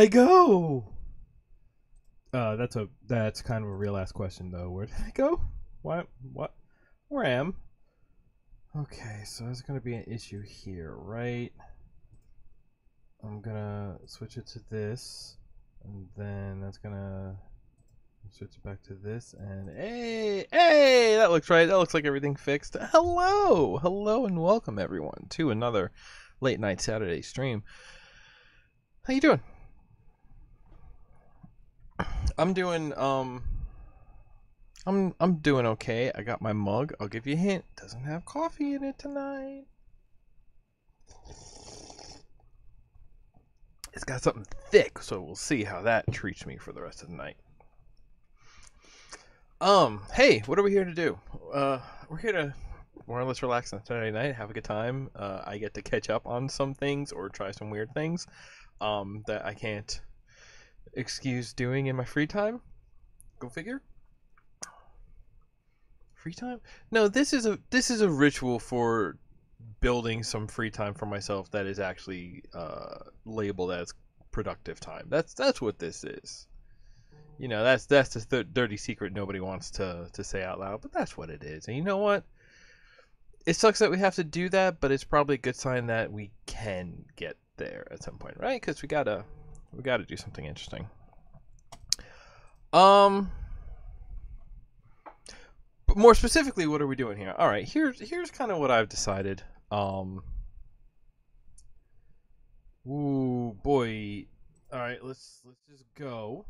I go? That's kind of a real ass question though. Where did I go? What? Where am? Okay, so there's gonna be an issue here, right? I'm gonna switch it to this, and then that's gonna switch it back to this, and hey, that looks right. That looks like everything fixed. Hello, and welcome everyone to another late night Saturday stream. How you doing? I'm doing I'm doing okay. I got my mug. I'll give you a hint. Doesn't have coffee in it tonight. It's got something thick, so we'll see how that treats me for the rest of the night. Hey, what are we here to do? We're here to more or less relax on Saturday night, have a good time. I get to catch up on some things or try some weird things that I can't excuse doing in my free time. Go figure. Free time? No, this is a ritual for building some free time for myself that is actually labeled as productive time. That's what this is. You know, that's the dirty secret nobody wants to say out loud, but that's what it is. And you know what? It sucks that we have to do that, but it's probably a good sign that we can get there at some point, right? Because we gotta do something interesting. But more specifically, what are we doing here? All right, here's kind of what I've decided. Ooh boy. All right, let's just go.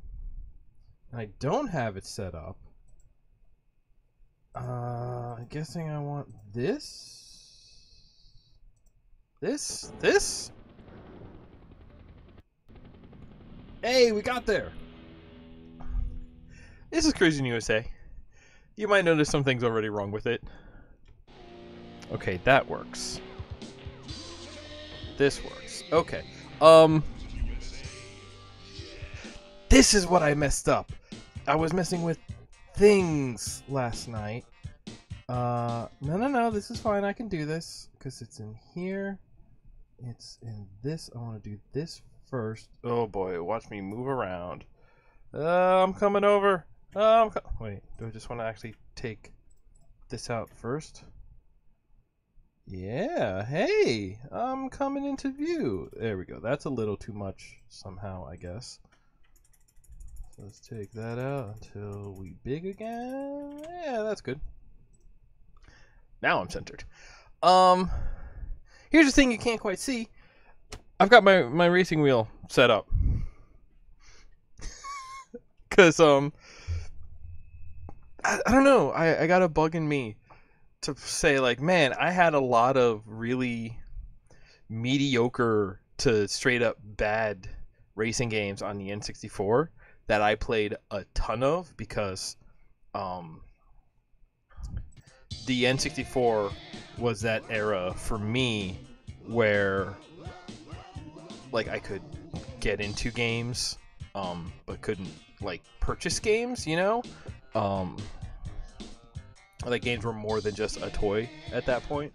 I don't have it set up. I'm guessing I want this. This. Hey, we got there. This is Cruis'n USA. You might notice some things already wrong with it. Okay, that works. This works. Okay. This is what I messed up. I was messing with things last night. No, this is fine. I can do this because it's in here. It's in this. I want to do this first. Oh boy, watch me move around. I'm coming over. Wait, do I just want to actually take this out first? Yeah, hey, I'm coming into view. There we go. That's a little too much somehow, I guess. So let's take that out until we big again. Yeah, that's good. Now I'm centered. Here's the thing you can't quite see. I've got my racing wheel set up. Cause I don't know. I got a bug in me to say like, man, I had a lot of really mediocre to straight up bad racing games on the N64 that I played a ton of because the N64 was that era for me where like I could get into games but couldn't like purchase games, you know? Like games were more than just a toy at that point.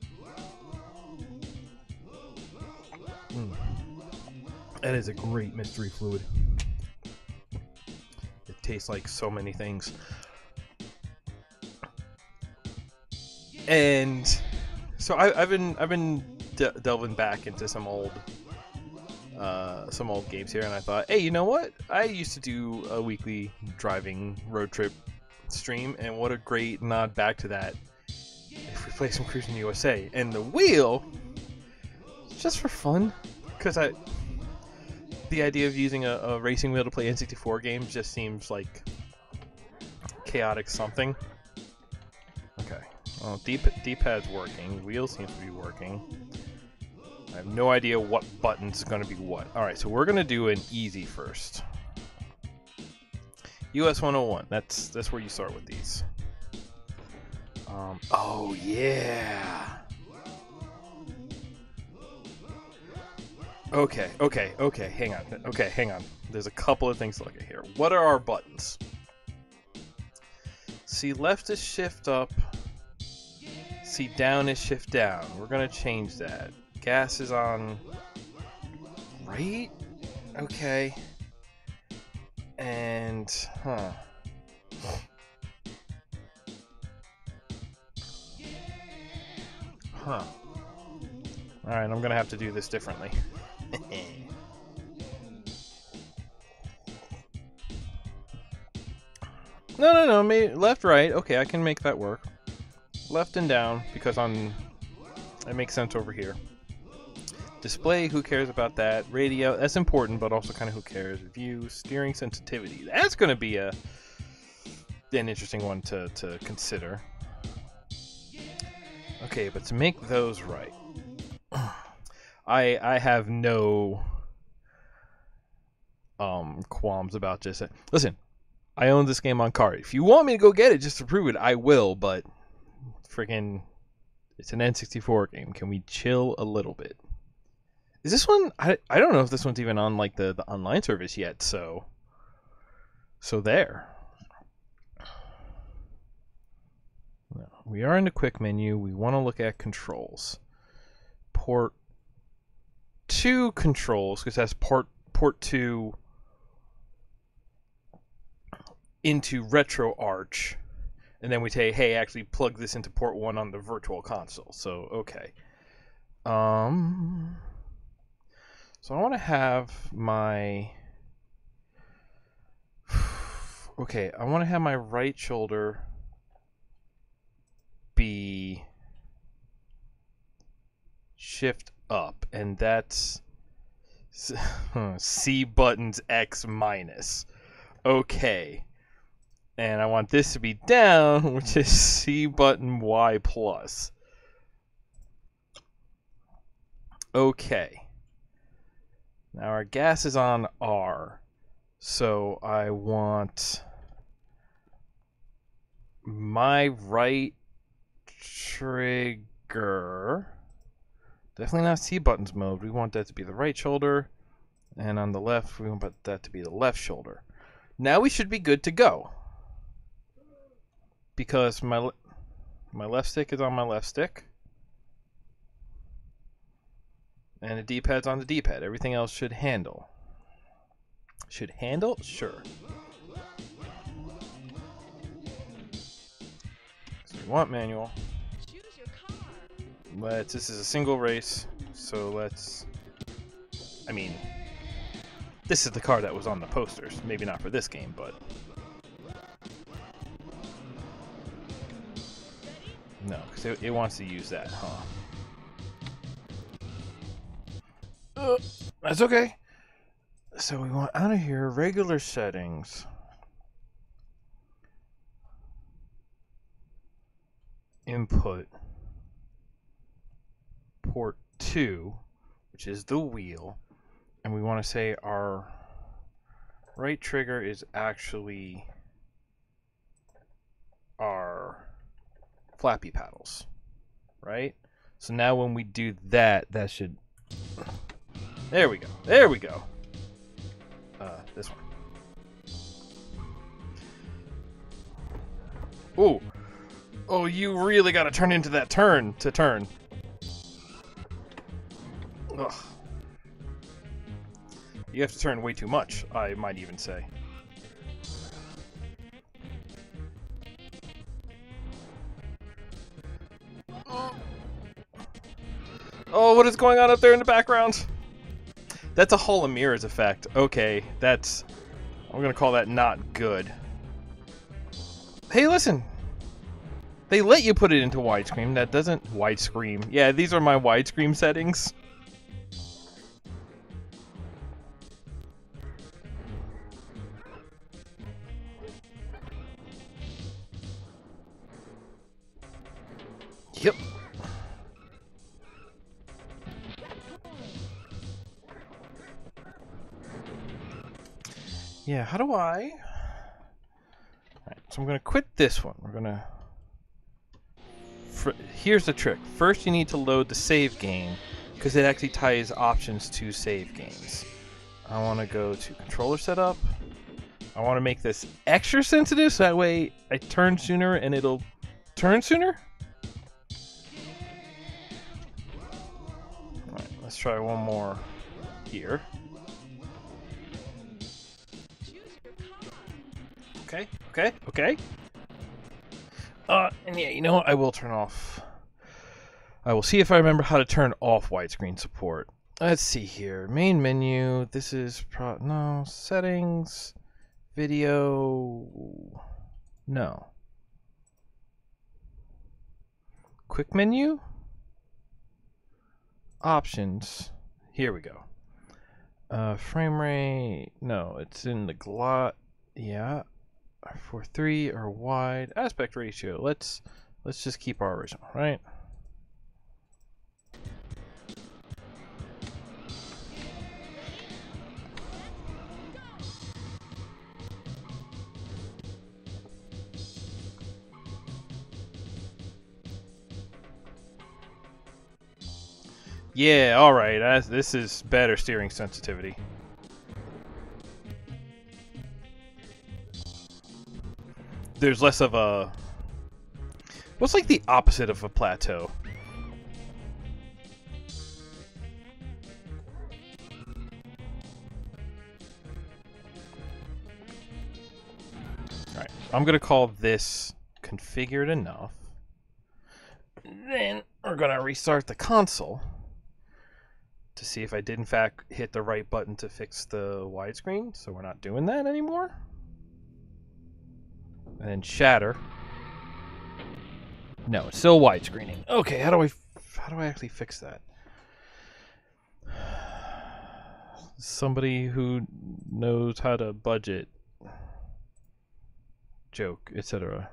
That is a great mystery fluid. It tastes like so many things. And so I've been delving back into some old games here, and I thought, hey, you know what? I used to do a weekly driving road trip stream, and what a great nod back to that if we play some Cruis'n USA. And the wheel, just for fun, because the idea of using a racing wheel to play N64 games just seems like chaotic something. Okay, well, D-pad's working, wheel seems to be working. I have no idea what button's going to be what. Alright, so we're going to do an easy first. US 101, that's where you start with these. Oh yeah! Okay, hang on. There's a couple of things to look at here. What are our buttons? See, left is shift up. See, down is shift down. We're going to change that. Gas is on right? Okay. And, huh. Huh. Alright, I'm gonna have to do this differently. No, left, right. Okay, I can make that work. Left and down, because it makes sense over here. Display, who cares about that? Radio, that's important, but also kind of who cares. View, steering sensitivity. That's going to be an interesting one to consider. Okay, but to make those right, I have no qualms about just listen. I own this game on card. If you want me to go get it just to prove it, I will. But freaking, it's an N64 game. Can we chill a little bit? Is this one? I don't know if this one's even on like the online service yet. So there. No, we are in the quick menu. We want to look at controls. Port 2 controls, because that's port 2 into RetroArch, and then we say, hey, actually plug this into port 1 on the virtual console. So okay. So I want to have my I want to have my right shoulder be shift up, and that's C buttons X minus. Okay. And I want this to be down, which is C button Y plus. Okay. Now our gas is on R. So I want my right trigger. Definitely not C buttons mode. We want that to be the right shoulder. And on the left, we want that to be the left shoulder. Now we should be good to go. Because my left stick is on my left stick. And the D-pad's on the D-pad. Everything else should handle. Should handle? Sure. So we want manual. This is a single race, so let's... I mean, this is the car that was on the posters. Maybe not for this game, but... No, because it wants to use that, huh? That's okay. So we want out of here regular settings. Input. Port 2, which is the wheel. And we want to say our right trigger is actually our flappy paddles, right? So now when we do that, that should... There we go. There we go. This one. Ooh. Oh, you really got to turn into that turn to turn. Ugh. You have to turn way too much, I might even say. Oh, what is going on up there in the background? That's a Hall of Mirrors effect. Okay, that's... I'm gonna call that not good. Hey, listen! They let you put it into widescreen. That doesn't... Widescreen. Yeah, these are my widescreen settings. Yep. Yeah, how do I... Alright, so I'm going to quit this one. We're going to... Here's the trick. First you need to load the save game, because it actually ties options to save games. I want to go to controller setup. I want to make this extra sensitive, so that way I turn sooner and it'll turn sooner. Alright, let's try one more here. Okay, okay, okay. And yeah, you know what? I will turn off. I will see if I remember how to turn off widescreen support. Let's see here. Main menu. This is no settings. Video. No. Quick menu. Options. Here we go. Frame rate. No, it's in the glot. Yeah. 4:3 or wide. Aspect ratio. Let's just keep our original, right? Yeah, all right. This is better steering sensitivity. There's less of a... What's like the opposite of a plateau? Alright, I'm going to call this configured enough. Then we're going to restart the console to see if I did in fact hit the right button to fix the widescreen. So we're not doing that anymore. And then shatter. No, it's still widescreening. Okay, how do I actually fix that? Somebody who knows how to budget, joke, etc.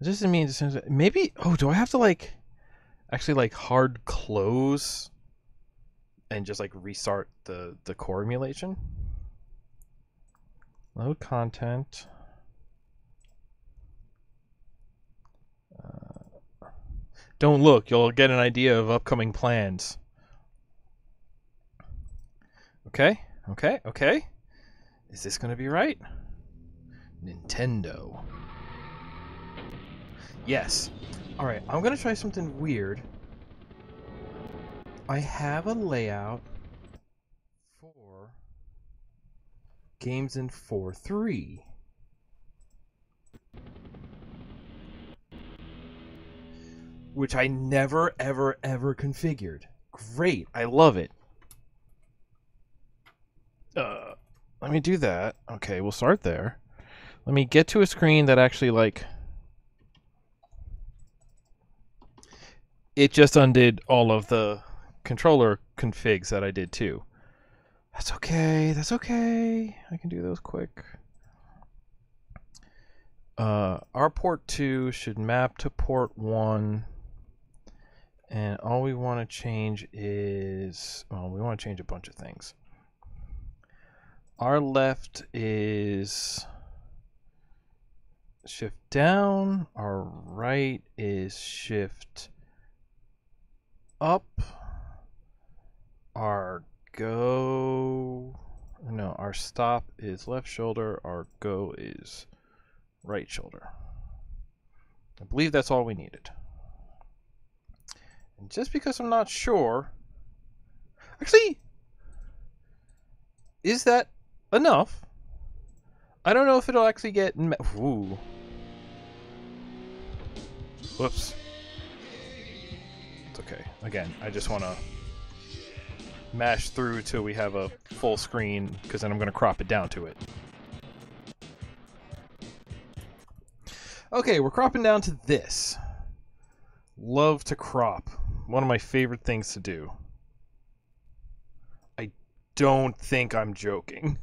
It doesn't mean maybe. Oh, do I have to like actually like hard close and just like restart the core emulation? Load content. Don't look, you'll get an idea of upcoming plans. Okay, okay, okay. Is this gonna be right? Nintendo. Yes. Alright, I'm gonna try something weird. I have a layout for games in 4:3. Which I never, ever, ever configured. Great, I love it. Let me do that. Okay, we'll start there. Let me get to a screen that actually, like... It just undid all of the controller configs that I did too. That's okay, that's okay. I can do those quick. Our port 2 should map to port 1. And all we want to change is... Well, we want to change a bunch of things. Our left is shift down. Our right is shift up. Our go... No, our stop is left shoulder. Our go is right shoulder. I believe that's all we needed. And just because I'm not sure... Actually, is that enough? I don't know if it'll actually get... Ooh. Whoops. It's okay. Again, I just want to mash through till we have a full screen, because then I'm going to crop it down to it. Okay, we're cropping down to this. Love to crop. One of my favorite things to do. I don't think I'm joking.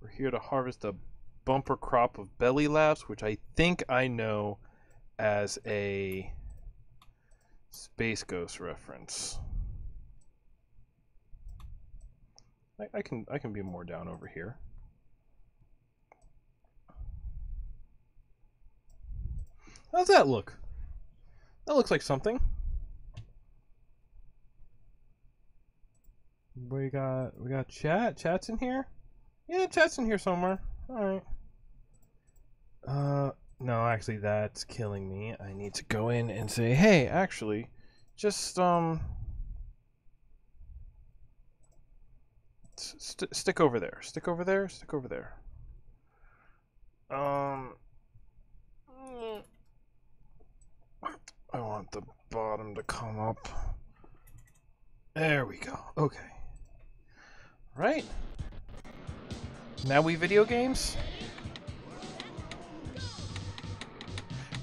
We're here to harvest a bumper crop of belly laughs, which I think I know as a Space Ghost reference. I can be more down over here. How's that look? That looks like something. We got chat. Chat's in here? Yeah, chat's in here somewhere. Alright. No, actually, that's killing me. I need to go in and say, hey, actually, just, stick over there. Stick over there. Stick over there. I want the bottom to come up. There we go. Okay. Right. Now we video games?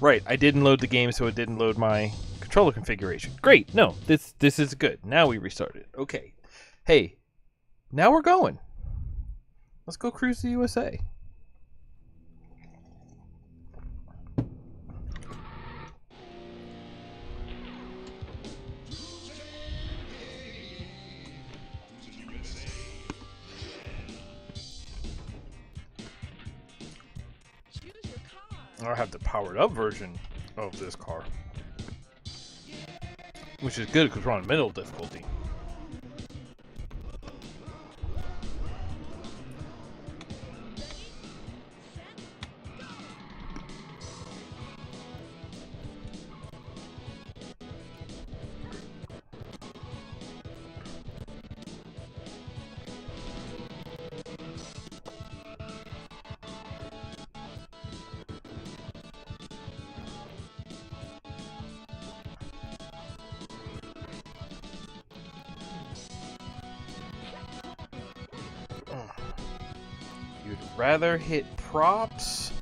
Right, I didn't load the game, so it didn't load my controller configuration. Great. No, this is good. Now we restart it. Okay. Hey, now we're going. Let's go cruise the USA. I have the powered up version of this car, which is good because we're on middle difficulty. You'd rather hit props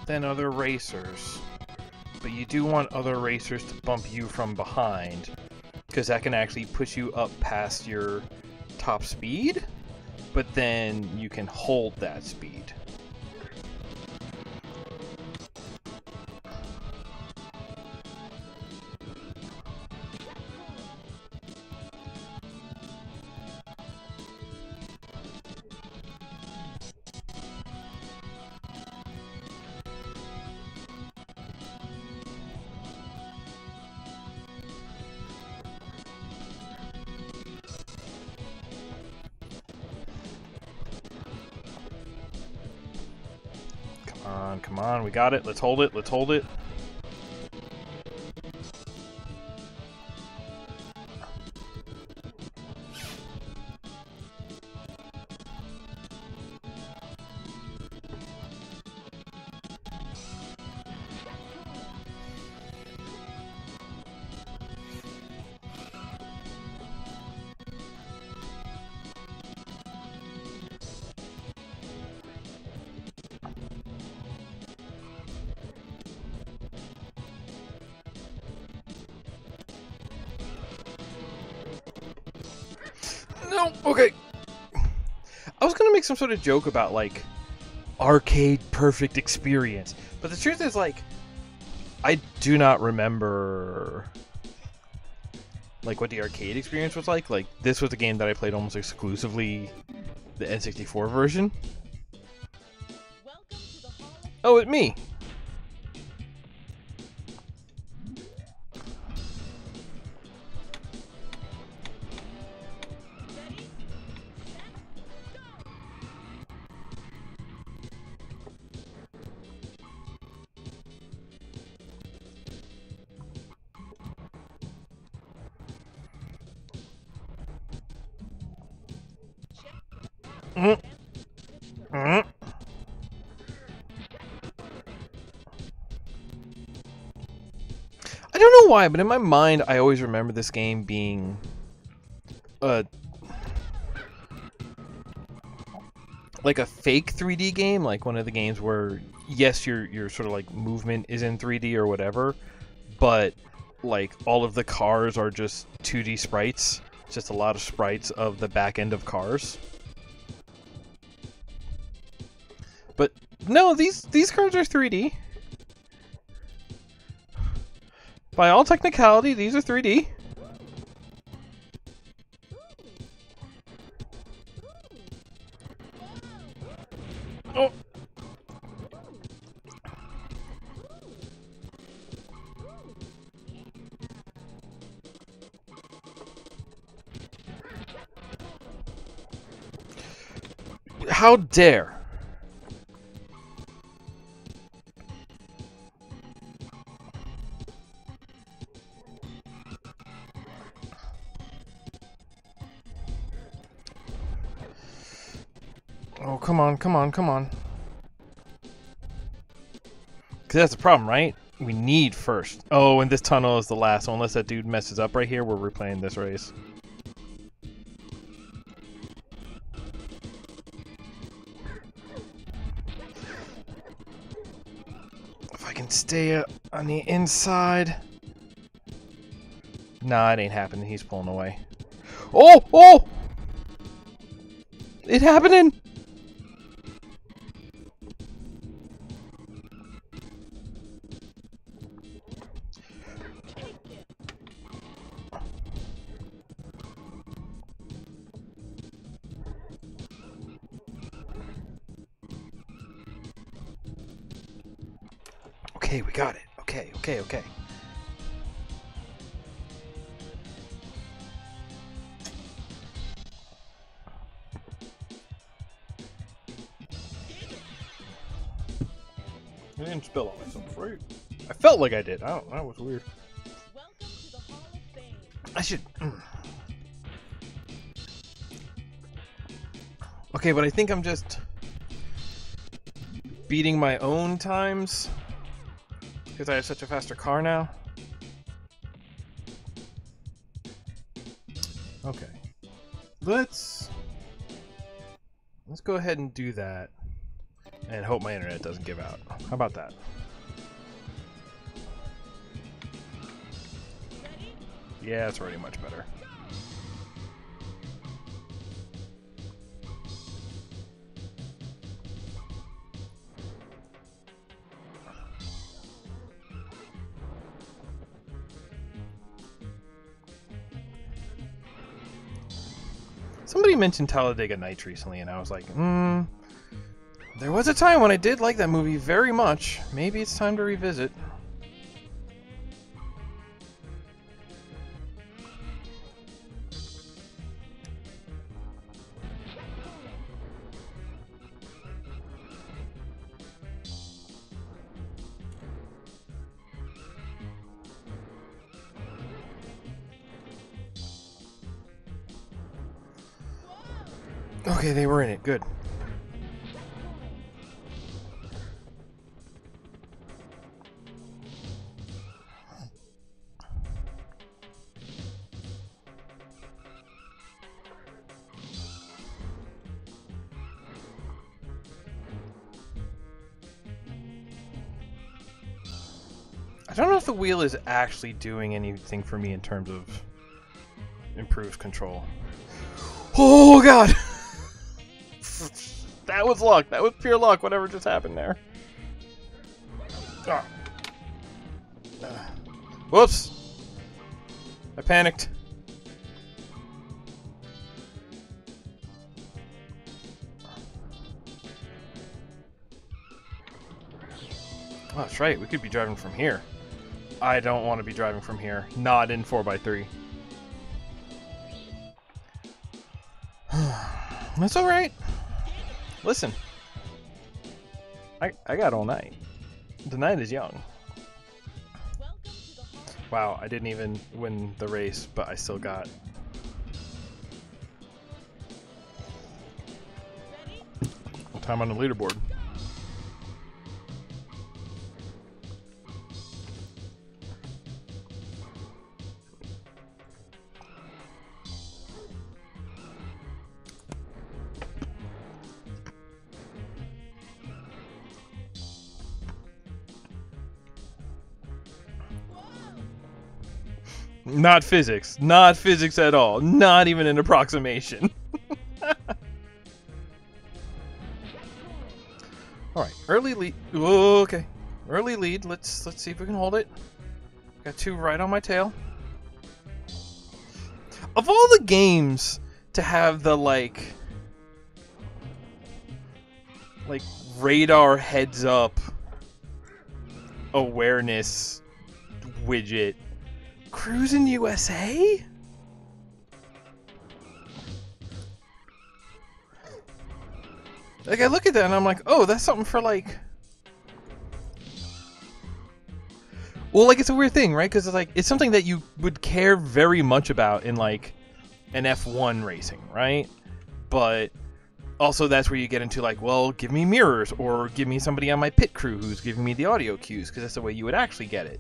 than other racers, but you do want other racers to bump you from behind, because that can actually push you up past your top speed, but then you can hold that speed. Come on, we got it. Let's hold it. Let's hold it. No, okay. I was gonna make some sort of joke about, like, arcade perfect experience, but the truth is, like, I do not remember, like, what the arcade experience was like. Like, this was a game that I played almost exclusively the N64 version. Oh, it's me. I don't know why, but in my mind, I always remember this game being like a fake 3D game, like one of the games where, yes, your sort of like movement is in 3D or whatever, but like all of the cars are just 2D sprites, just a lot of sprites of the back end of cars. But no, these cars are 3D. By all technicality, these are 3D. Oh. How dare? Oh, come on, come on, come on. Because that's the problem, right? We need first. Oh, and this tunnel is the last one. Unless that dude messes up right here, we're replaying this race. If I can stay on the inside. Nah, it ain't happening. He's pulling away. Oh! Oh! It happening! Okay, we got it. Okay, okay, okay. I didn't spill on myself, right? I felt like I did. I don't know. That was weird. I should... Okay, but I think I'm just beating my own times because I have such a faster car now. Okay. Let's go ahead and do that and hope my internet doesn't give out. How about that? Yeah, it's already much better. Somebody mentioned Talladega Nights recently, and I was like, there was a time when I did like that movie very much. Maybe it's time to revisit. Okay, they were in it. Good. I don't know if the wheel is actually doing anything for me in terms of improved control. Oh, God! That was luck. That was pure luck, whatever just happened there. Oh. Whoops! I panicked. Oh, that's right. We could be driving from here. I don't want to be driving from here. Not in 4x3. That's alright. Listen. I got all night. The night is young. Wow, I didn't even win the race, but I still got... time on the leaderboard. Not physics. Not physics at all. Not even an approximation. Alright, early lead. Okay. Early lead. Let's see if we can hold it. Got two right on my tail. Of all the games to have the like radar heads up awareness widget, Cruis'n USA? Like, I look at that and I'm like, oh, that's something for like... Well, like, it's a weird thing, right? Because it's like, it's something that you would care very much about in like an F1 racing, right? But Also, that's where you get into like, well, give me mirrors or give me somebody on my pit crew who's giving me the audio cues, because that's the way you would actually get it.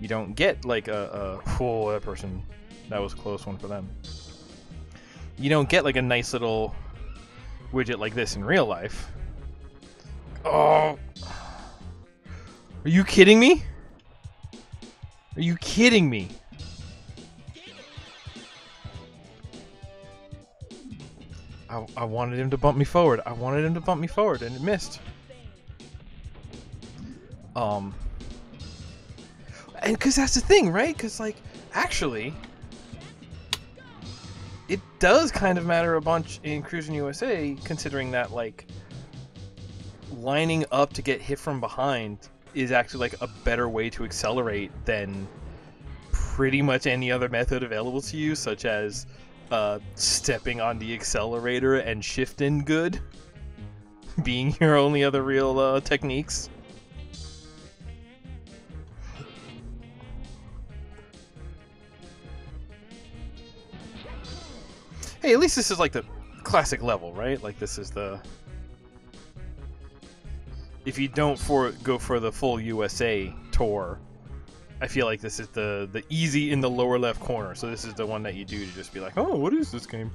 You don't get like that person, that was a close one for them. You don't get like a nice little widget like this in real life. Oh, are you kidding me? Are you kidding me? I wanted him to bump me forward. I wanted him to bump me forward, and it missed. And because that's the thing, right? Because, like, actually, it does kind of matter a bunch in Cruis'n USA, considering that, like, lining up to get hit from behind is actually, like, a better way to accelerate than pretty much any other method available to you, such as stepping on the accelerator and shifting good being your only other real techniques. Hey, at least this is like the classic level, right? Like this is the... If you don't go for the full USA tour, I feel like this is the easy in the lower left corner. So this is the one that you do to just be like, oh, what is this game?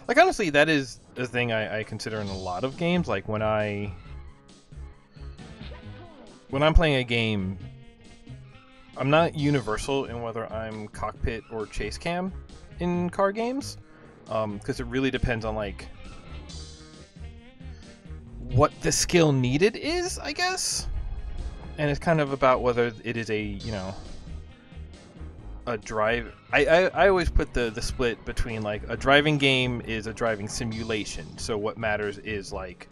Like, honestly, that is a thing I consider in a lot of games. Like, when I'm playing a game, I'm not universal in whether I'm cockpit or chase cam in car games, because it really depends on, like, what the skill needed is, I guess. And it's kind of about whether it is a, you know, a drive... I always put the split between, like, a driving game is a driving simulation. So what matters is, like,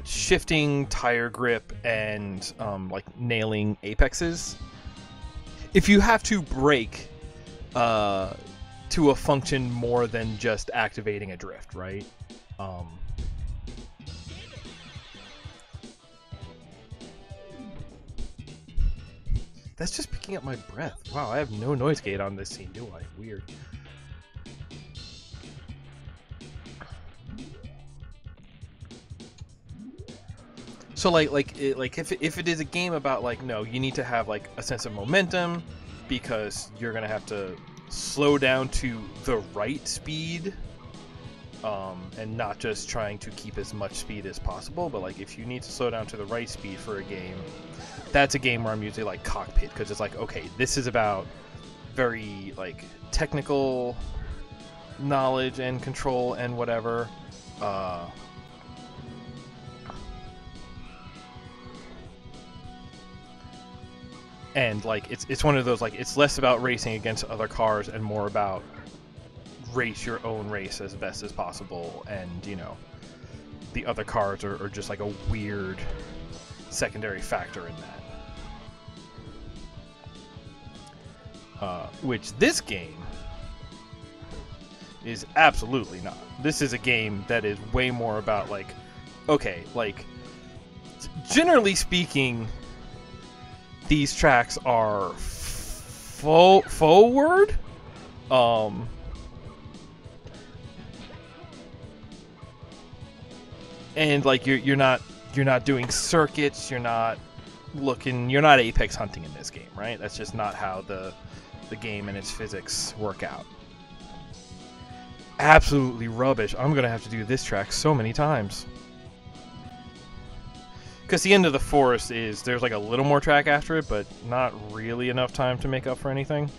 shifting, tire grip, and, like, nailing apexes. If you have to brake to a function more than just activating a drift, right? That's just picking up my breath. Wow, I have no noise gate on this scene, do I? Weird. So like if it is a game about, like, no, you need to have like a sense of momentum because you're gonna have to slow down to the right speed, and not just trying to keep as much speed as possible. But like if you need to slow down to the right speed for a game, that's a game where I'm usually like cockpit, because it's like, okay, this is about very like technical knowledge and control and whatever. And like it's one of those, like, it's less about racing against other cars and more about race your own race as best as possible, and, you know, the other cars are just like a weird secondary factor in that. Which this game is absolutely not. This is a game that is way more about, like, okay, like, generally speaking, these tracks are forward. And like you're not doing circuits, you're not apex hunting in this game, right? That's just not how the game and its physics work out. Absolutely rubbish. I'm gonna have to do this track so many times. Because the end of the forest there's like a little more track after it, but not really enough time to make up for anything.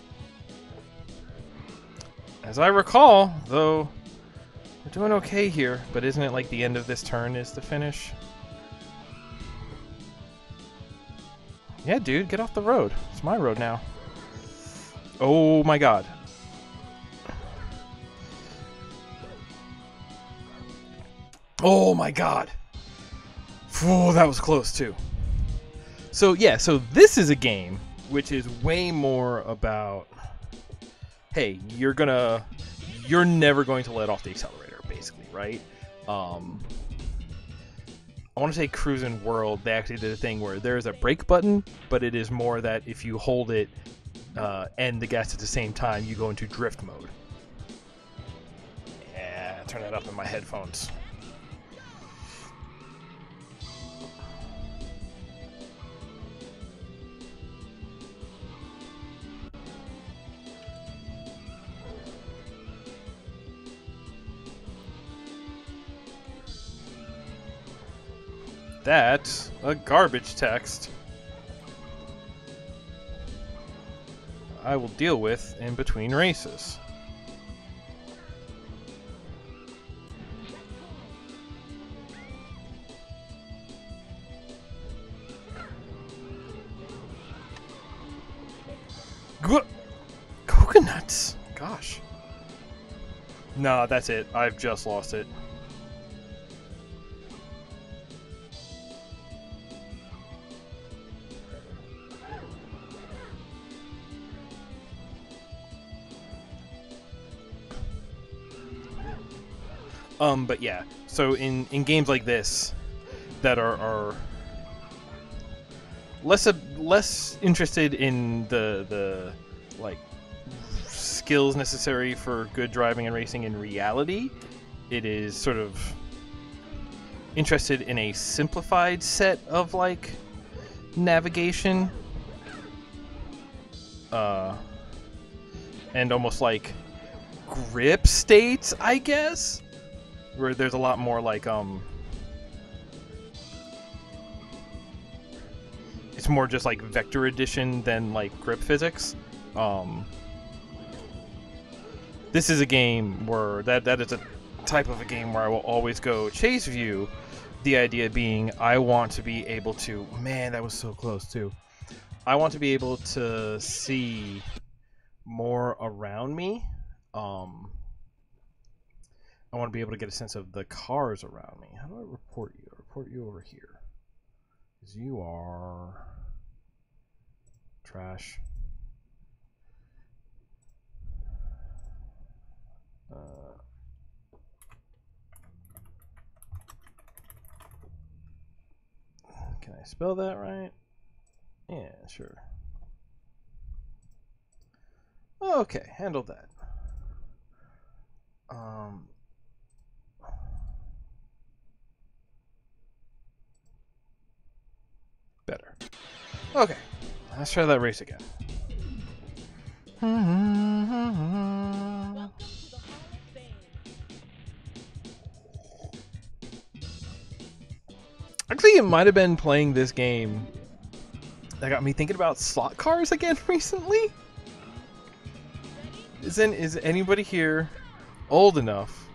As I recall, though, we're doing okay here, but isn't it like the end of this turn is the finish? Yeah, dude, get off the road. It's my road now. Oh my god. Oh my god. Oh, that was close too. So yeah, so this is a game which is way more about, hey, you're never going to let off the accelerator, basically, right? I want to say Cruis'n World, they actually did a thing where there's a brake button, but it is more that if you hold it and the gas at the same time, you go into drift mode. Yeah, turn that up in my headphones. That's a garbage text I will deal with in between races. Coconuts! Gosh. No, that's it. I've just lost it. But yeah, so in games like this that are less interested in the like skills necessary for good driving and racing in reality, it is sort of interested in a simplified set of like navigation and almost like grip states, I guess, where there's a lot more like it's more just like vector addition than like grip physics. This is a game where that is a type of a game where I will always go chase view. The idea being I want to be able to, man, that was so close too. I want to be able to see more around me. I want to be able to get a sense of the cars around me. How do I report you? I report you over here. Because you are trash. Can I spell that right? Yeah, sure. Okay, handled that. Better. Okay, let's try that race again. Actually, it might have been playing this game that got me thinking about slot cars again recently. Is anybody here old enough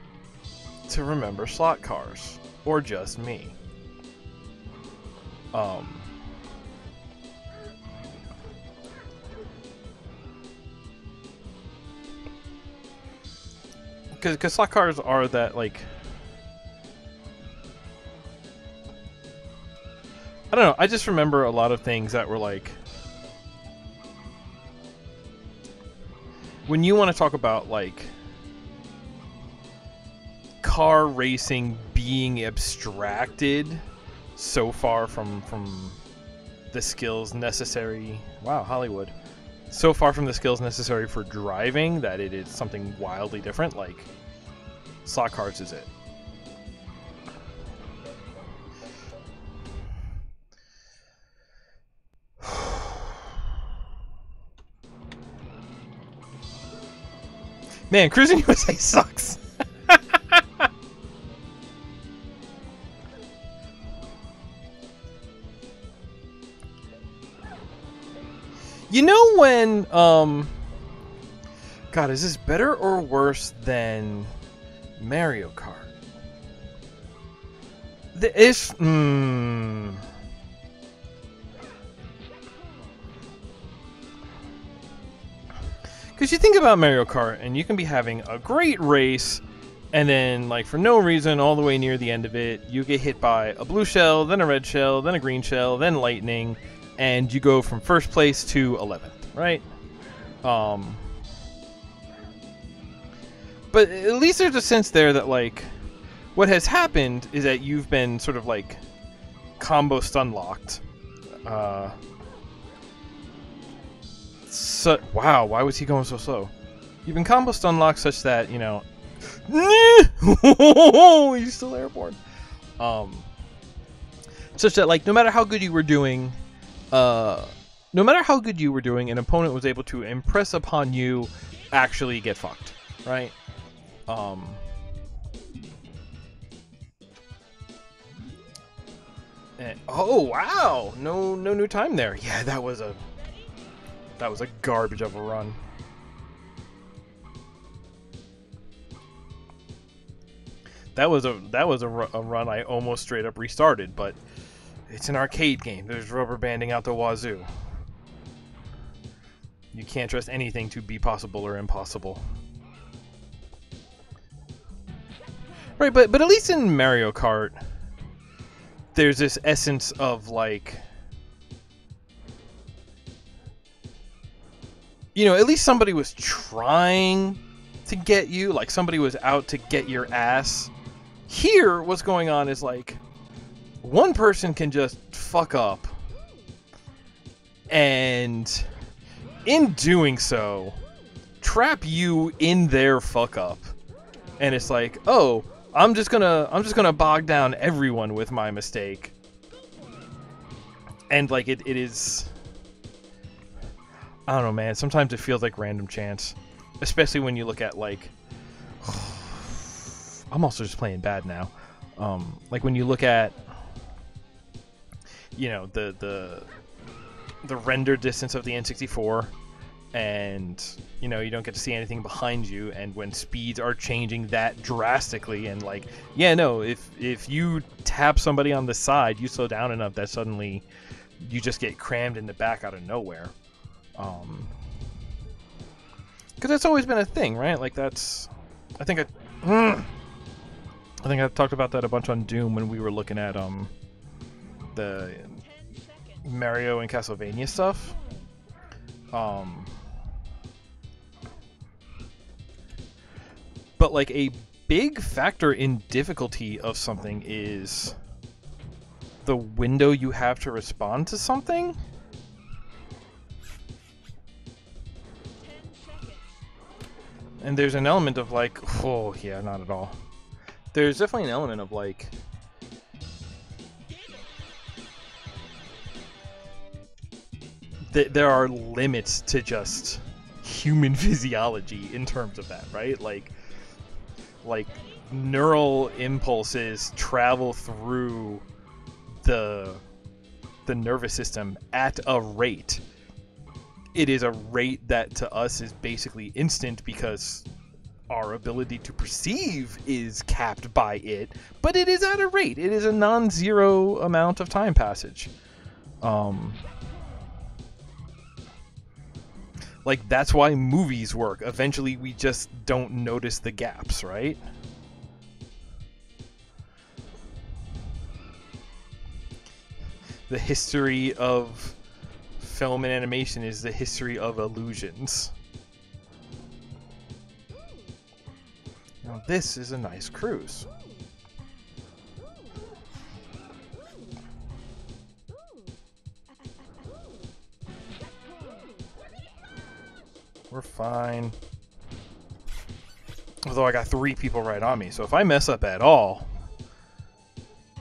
to remember slot cars, or just me? Because slot cars are that, like, I don't know, I just remember a lot of things that were like, when you want to talk about like car racing being abstracted so far from the skills necessary, wow, Hollywood, so far from the skills necessary for driving that it is something wildly different, like slot cars is it. Man, Cruis'n USA sucks. You know when, God, is this better or worse than Mario Kart? Because you think about Mario Kart, and you can be having a great race, and then, like, for no reason, all the way near the end of it, you get hit by a blue shell, then a red shell, then a green shell, then lightning, and you go from first place to 11th, right? But at least there's a sense there that, like, what has happened is that you've been sort of, like, combo stun locked. So, wow, why was he going so slow? You've been combo stun locked such that, you know... He's still airborne. Such that, like, no matter how good you were doing, an opponent was able to impress upon you, actually get fucked, right? And, oh wow, no new time there. Yeah, that was a garbage of a run. That was a run I almost straight up restarted, but it's an arcade game. There's rubber banding out the wazoo. You can't trust anything to be possible or impossible. Right, but at least in Mario Kart, there's this essence of, like, you know, at least somebody was trying to get you, like somebody was out to get your ass. Here, what's going on is, like, one person can just fuck up, and in doing so, trap you in their fuck up. And it's like, oh, I'm just gonna bog down everyone with my mistake. And, like, it is, I don't know, man, sometimes it feels like random chance. Especially when you look at, like, I'm also just playing bad now. Like, when you look at, you know, the render distance of the N64, and, you know, you don't get to see anything behind you, and when speeds are changing that drastically, and, like, yeah, no, if you tap somebody on the side, you slow down enough that suddenly you just get crammed in the back out of nowhere. Because that's always been a thing, right? Like, that's, I think I've talked about that a bunch on Doom when we were looking at the Mario and Castlevania stuff. But, like, a big factor in difficulty of something is the window you have to respond to something. And there's an element of, like, oh, yeah, not at all. There's definitely an element of, like, there are limits to just human physiology in terms of that, right? Like neural impulses travel through the nervous system at a rate. It is a rate that to us is basically instant because our ability to perceive is capped by it, but it is at a rate. It is a non-zero amount of time passage. Like, that's why movies work. Eventually, we just don't notice the gaps, right? The history of film and animation is the history of illusions. Now, this is a nice cruise. We're fine. Although I got 3 people right on me, so if I mess up at all,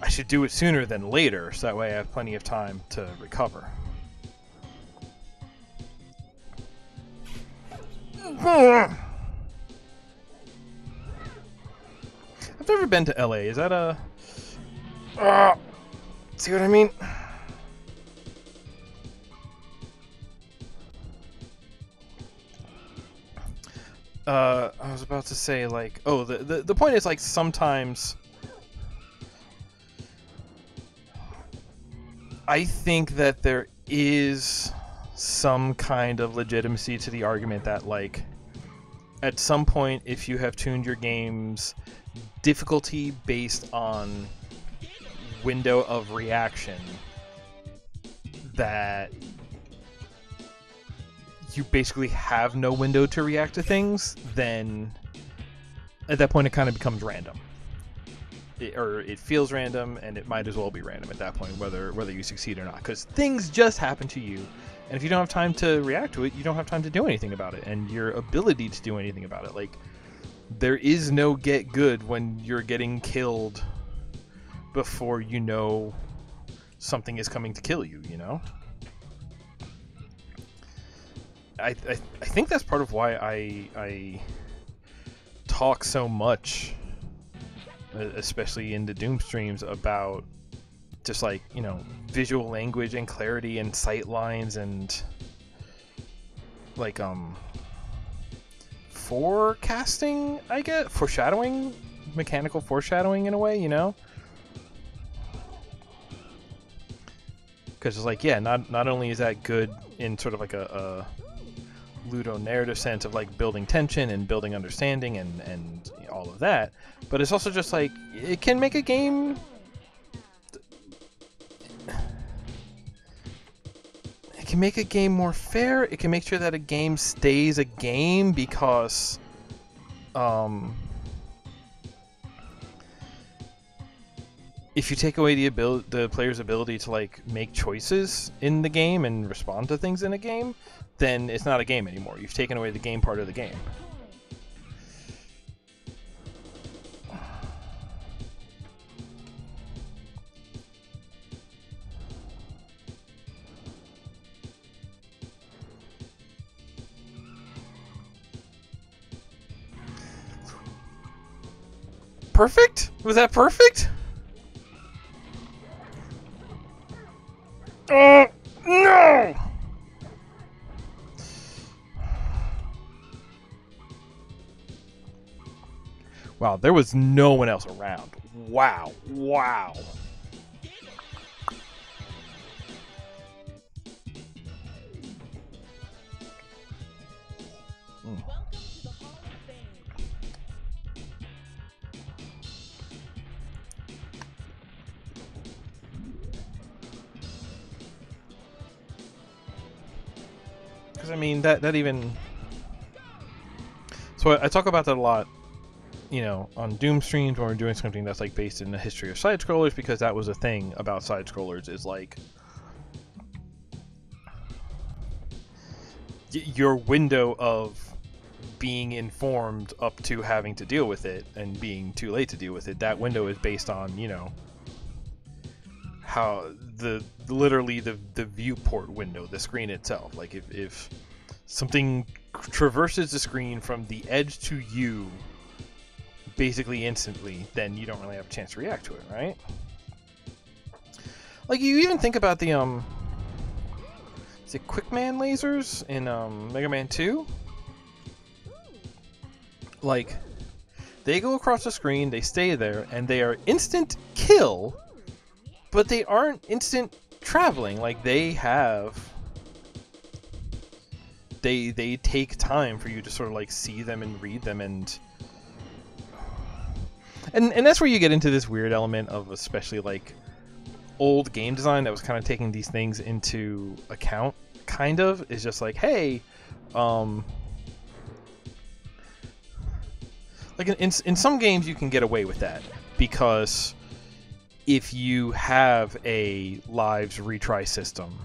I should do it sooner than later, so that way I have plenty of time to recover. I've never been to LA. Is that a... see what I mean? I was about to say, like, oh, the point is, like, sometimes I think that there is some kind of legitimacy to the argument that, like, at some point, if you have tuned your game's difficulty based on window of reaction, that you basically have no window to react to things, then at that point it kind of becomes random. or it feels random, and it might as well be random at that point, whether you succeed or not, because things just happen to you, and if you don't have time to react to it, you don't have time to do anything about it, and your ability to do anything about it, like, there is no get good when you're getting killed before you know something is coming to kill you, you know? I think that's part of why I talk so much, especially in the Doom streams, about just, like, you know, visual language and clarity and sight lines and, like, forecasting, I guess, foreshadowing, mechanical foreshadowing in a way, you know? Because it's like, yeah, not only is that good in sort of like a Ludo narrative sense of, like, building tension and building understanding and all of that, but it's also just like, it can make a game, it can make a game more fair. It can make sure that a game stays a game, because if you take away the player's ability to, like, make choices in the game and respond to things in a game, then it's not a game anymore. You've taken away the game part of the game. Perfect? Was that perfect? Oh, no! Wow, there was no one else around. Wow. Wow. Because, I mean, that even... So I talk about that a lot, you know, on Doom streams when we're doing something that's, like, based in the history of side-scrollers, because that was a thing about side-scrollers, is, like, your window of being informed up to having to deal with it and being too late to deal with it, that window is based on, you know, how literally the viewport window, the screen itself. Like, if something traverses the screen from the edge to you basically instantly, then you don't really have a chance to react to it, right? Like, you even think about the is it Quickman lasers in Mega Man 2? Like, they go across the screen, they stay there, and they are instant kill, but they aren't instant traveling. Like, they have... They take time for you to sort of, like, see them and read them, and that's where you get into this weird element of, especially, like, old game design that was kind of taking these things into account, kind of, is just like, hey, like, in some games you can get away with that, because if you have a lives retry system,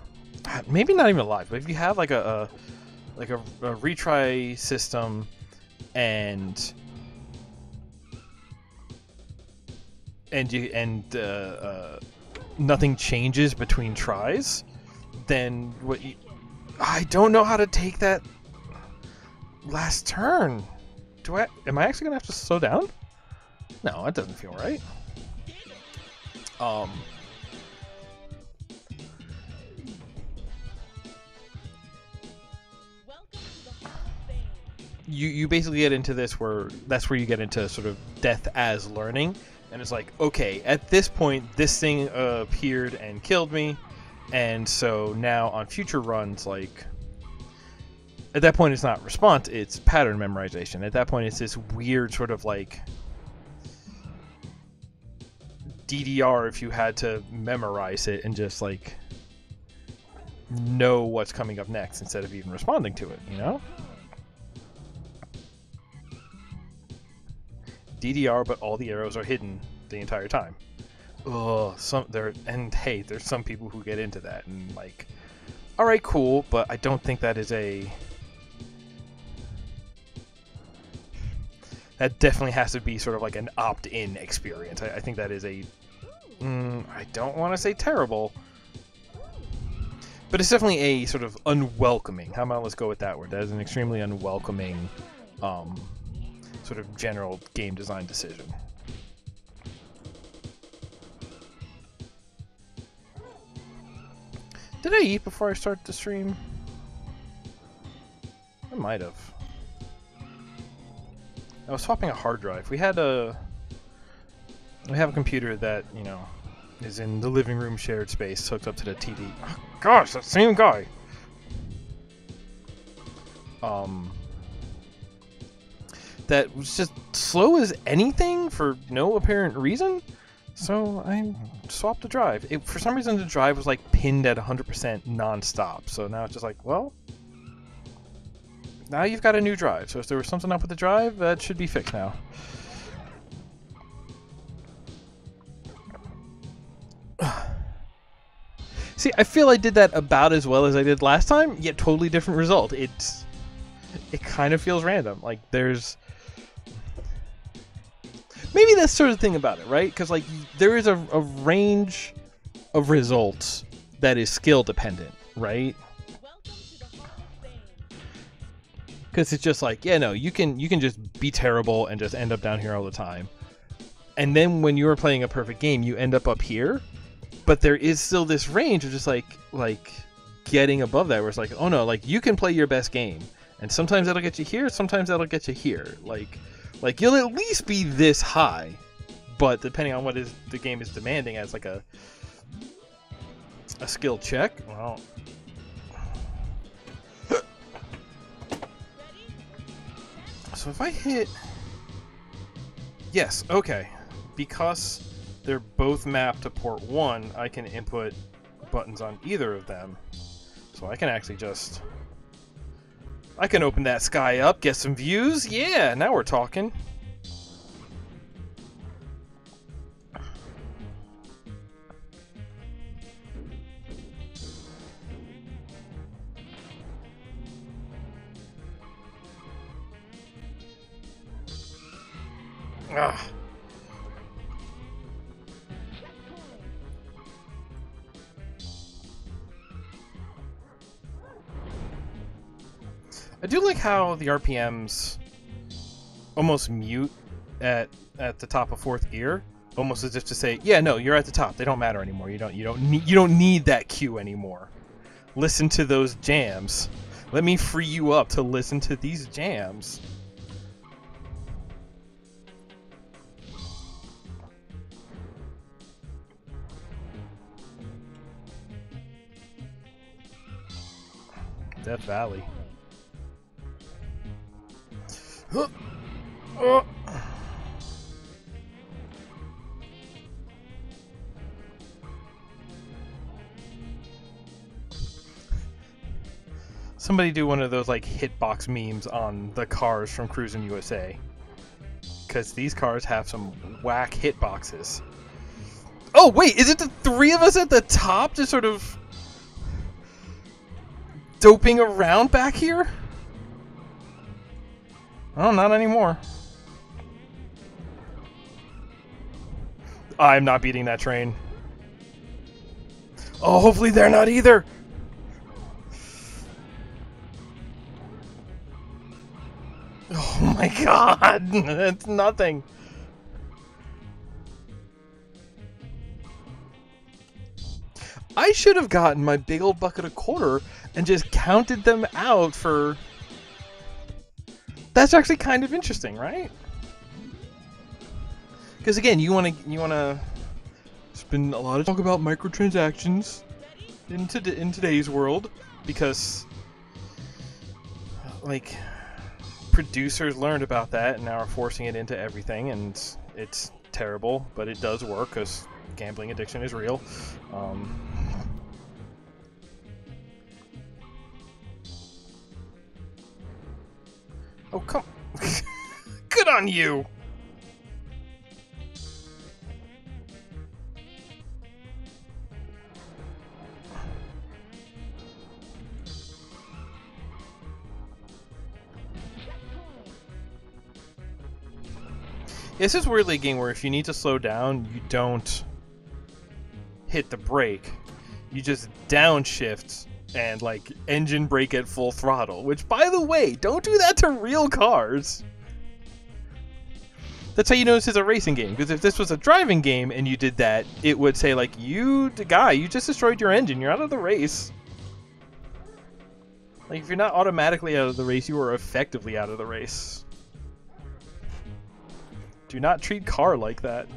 maybe not even live, but if you have, like, a retry system, and nothing changes between tries, then I don't know how to take that last turn. Am I actually gonna have to slow down? No, that doesn't feel right. You basically get into this that's where you get into sort of death as learning, and it's like, okay, at this point this thing appeared and killed me, and so now on future runs, like, at that point it's not response, it's pattern memorization. At that point it's this weird sort of, like, DDR if you had to memorize it and just, like, know what's coming up next instead of even responding to it, you know? DDR, but all the arrows are hidden. the entire time. Hey, there's some people who get into that and like, all right, cool, but I don't think that is that definitely has to be sort of like an opt-in experience. I think that is I don't want to say terrible, but it's definitely a sort of unwelcoming. How about let's go with that word? That is an extremely unwelcoming sort of general game design decision. Did I eat before I started the stream? I might have. I was swapping a hard drive. We have a computer that, you know, is in the living room shared space hooked up to the TV. Oh, gosh, that same guy. That was just slow as anything for no apparent reason. So I swapped the drive. For some reason, the drive was like pinned at 100% non-stop. So now it's just like, well, now you've got a new drive. So if there was something up with the drive, that should be fixed now. See, I feel I did that about as well as I did last time, yet totally different result. It kind of feels random. Like there's maybe that's sort of the thing about it, right? Because like there is a range of results that is skill dependent, right? Because it's just like, yeah, no, you can just be terrible and just end up down here all the time, and then when you're playing a perfect game, you end up here. But there is still this range of just like getting above that, where it's like, oh no, like you can play your best game, and sometimes that'll get you here, sometimes that'll get you here. Like you'll at least be this high, but depending on what the game is demanding as like a skill check, well. So if I hit, yes, okay, because they're both mapped to port 1, I can input buttons on either of them. So I can actually I can open that sky up, get some views. Yeah, now we're talking. Ah. I do like how the RPMs almost mute at the top of 4th gear, almost as if to say, yeah, no, you're at the top. They don't matter anymore. You don't need that cue anymore. Listen to those jams. Let me free you up to listen to these jams. Death Valley. Somebody do one of those like hitbox memes on the cars from Cruis'n USA, because these cars have some whack hitboxes. Oh wait, is it the 3 of us at the top just sort of doping around back here? Oh, not anymore. I'm not beating that train. Oh, hopefully they're not either. Oh my god, that's nothing. I should have gotten my big old bucket of quarter and just counted them out for... That's actually kind of interesting, right? Because again, you want to. There's been a lot of talk about microtransactions in today's world, because like producers learned about that and now are forcing it into everything, and it's terrible, but it does work because gambling addiction is real. Oh, come. Good on you. This is weirdly a game where if you need to slow down, you don't hit the brake. You just downshift and like engine brake at full throttle. Which, by the way, don't do that to real cars. That's how you know this is a racing game. Because if this was a driving game and you did that, it would say like, you, the guy, you just destroyed your engine. You're out of the race. Like, if you're not automatically out of the race, you are effectively out of the race. Do not treat car like that.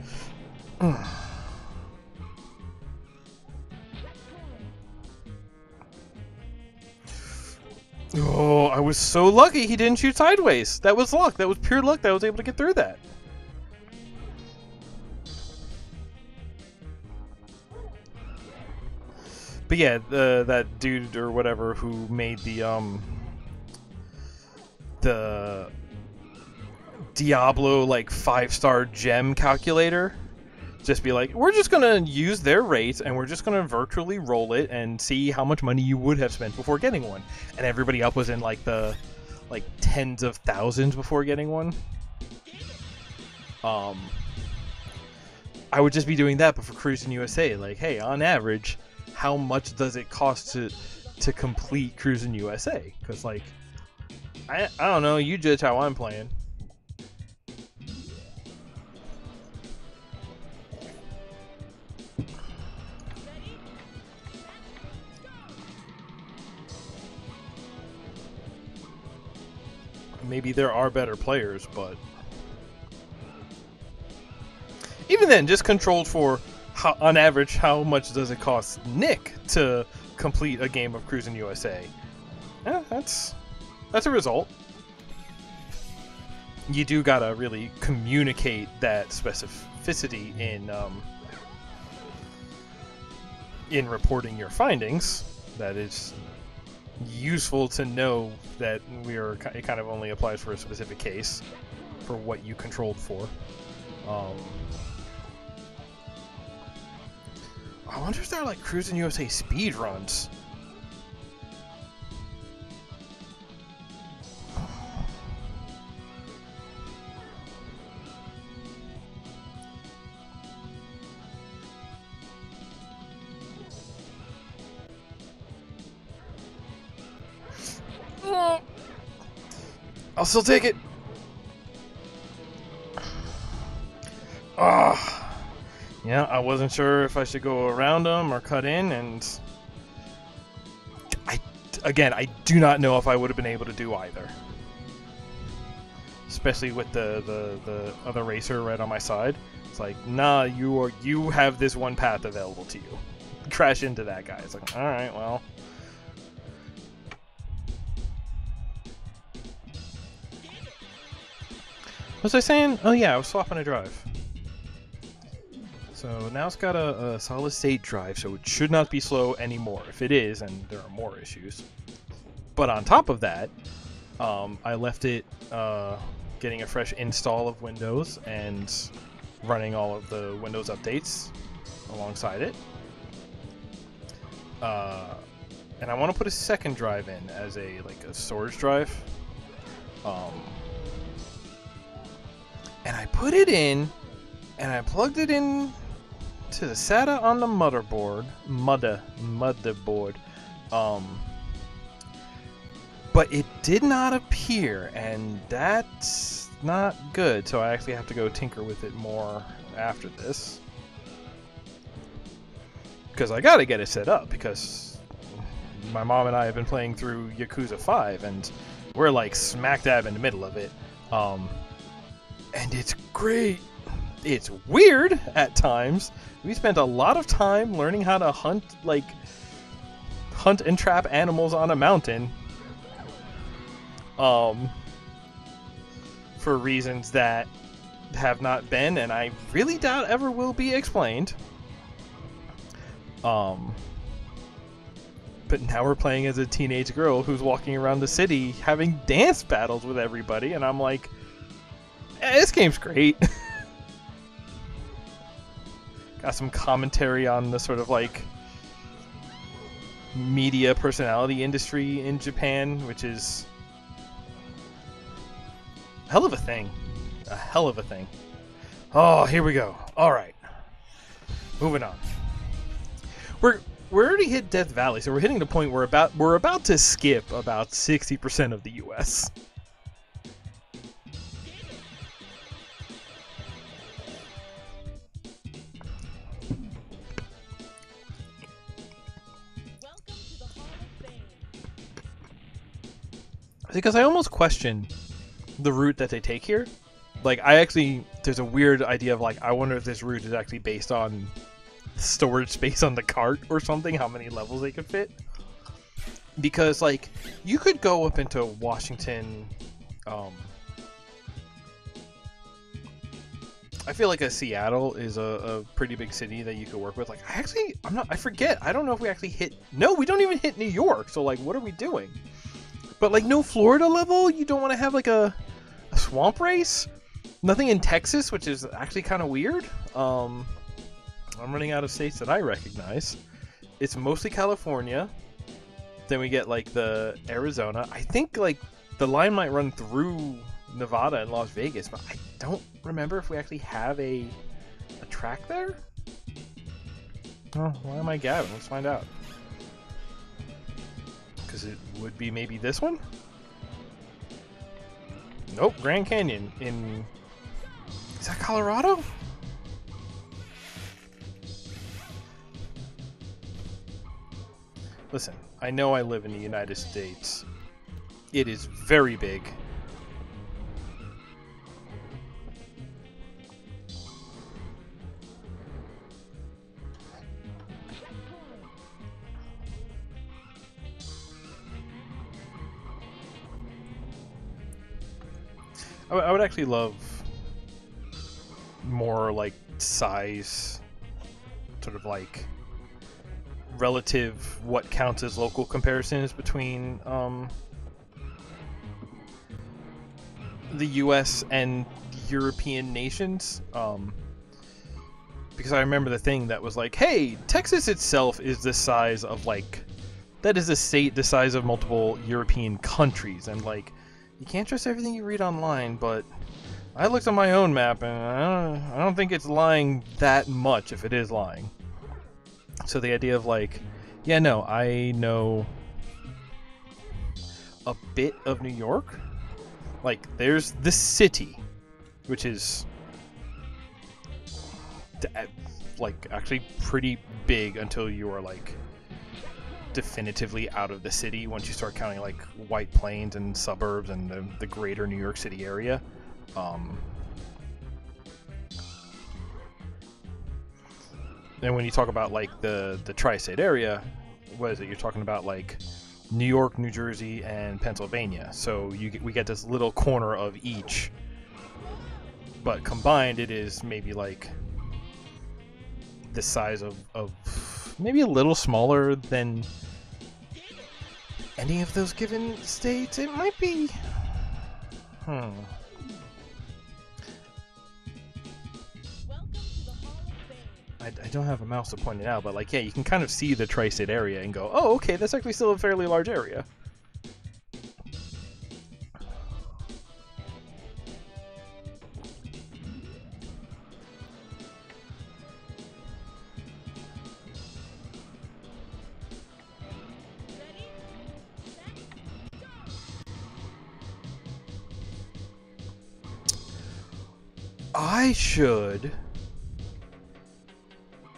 Oh, I was so lucky he didn't shoot sideways. That was luck. That was pure luck that I was able to get through that. But yeah, that dude or whatever who made the Diablo like 5-star gem calculator, just be like, we're just gonna use their rates and we're just gonna virtually roll it and see how much money you would have spent before getting one. And everybody up was in like the tens of thousands before getting one. I would just be doing that, but for Cruis'n USA, like, hey, on average, how much does it cost to complete Cruis'n USA? Because like, I don't know, you judge how I'm playing. Maybe there are better players, but even then, just controlled for how, on average, how much does it cost Nick to complete a game of Cruis'n USA? That's a result. You do gotta really communicate that specificity in reporting your findings. That is useful to know that it kind of only applies for a specific case for what you controlled for. I wonder if there are like Cruis'n USA speed runs. I'll still take it. Yeah, I wasn't sure if I should go around them or cut in, and I do not know if I would have been able to do either. Especially with the other racer right on my side. It's like, nah, you have this one path available to you. Crash into that guy. It's like, all right, well. What was I saying? Oh yeah, I was swapping a drive. So now it's got a solid state drive, so it should not be slow anymore. If it is, and there are more issues. But on top of that, I left it getting a fresh install of Windows and running all of the Windows updates alongside it. And I want to put a second drive in as a storage drive. And I put it in, and I plugged it in to the SATA on the motherboard, but it did not appear, and that's not good. So I actually have to go tinker with it more after this, because I gotta get it set up, because my mom and I have been playing through Yakuza 5, and we're like smack dab in the middle of it. And it's great. It's weird at times. We spent a lot of time learning how to hunt and trap animals on a mountain. For reasons that have not been, and I really doubt ever will be explained. But now we're playing as a teenage girl who's walking around the city having dance battles with everybody, and I'm like, this game's great. Got some commentary on the sort of like media personality industry in Japan, which is a hell of a thing. A hell of a thing. Oh, here we go. All right, moving on. We're already hit Death Valley, so we're hitting the point where we're about to skip about 60% of the U.S. Because I almost question the route that they take here. Like, there's a weird idea of like, I wonder if this route is actually based on storage space on the cart or something, how many levels they could fit. Because like, you could go up into Washington. I feel like Seattle is a pretty big city that you could work with. Like, I forget. I don't know if we actually hit. No, we don't even hit New York. So like, what are we doing? But like, no Florida level. You don't want to have like a swamp race. Nothing in Texas, which is actually kind of weird. I'm running out of states that I recognize. It's mostly California. Then we get like the Arizona. I think like the line might run through Nevada and Las Vegas, but I don't remember if we actually have a track there. Oh, why am I gabbing? Let's find out. Because it would be maybe this one? Nope, Grand Canyon in... Is that Colorado? Listen, I know I live in the United States. It is very big. I would actually love more like size, sort of like relative what counts as local comparisons between the US and European nations, because I remember the thing that was like, hey, Texas itself is the size of like, that is a state the size of multiple European countries, and like, you can't trust everything you read online, but I looked on my own map and I don't think it's lying that much if it is lying. So the idea of like, yeah, no, I know a bit of New York. Like, there's the city, which is like actually pretty big until you are like definitively out of the city. Once you start counting like White Plains and suburbs and the greater New York City area. And when you talk about like the tri-state area, what is it? You're talking about like New York, New Jersey, and Pennsylvania. So we get this little corner of each, but combined it is maybe like the size of maybe a little smaller than any of those given states. It might be. I don't have a mouse to point it out, but like, yeah, you can kind of see the tri-state area and go, oh, okay, that's actually still a fairly large area. I should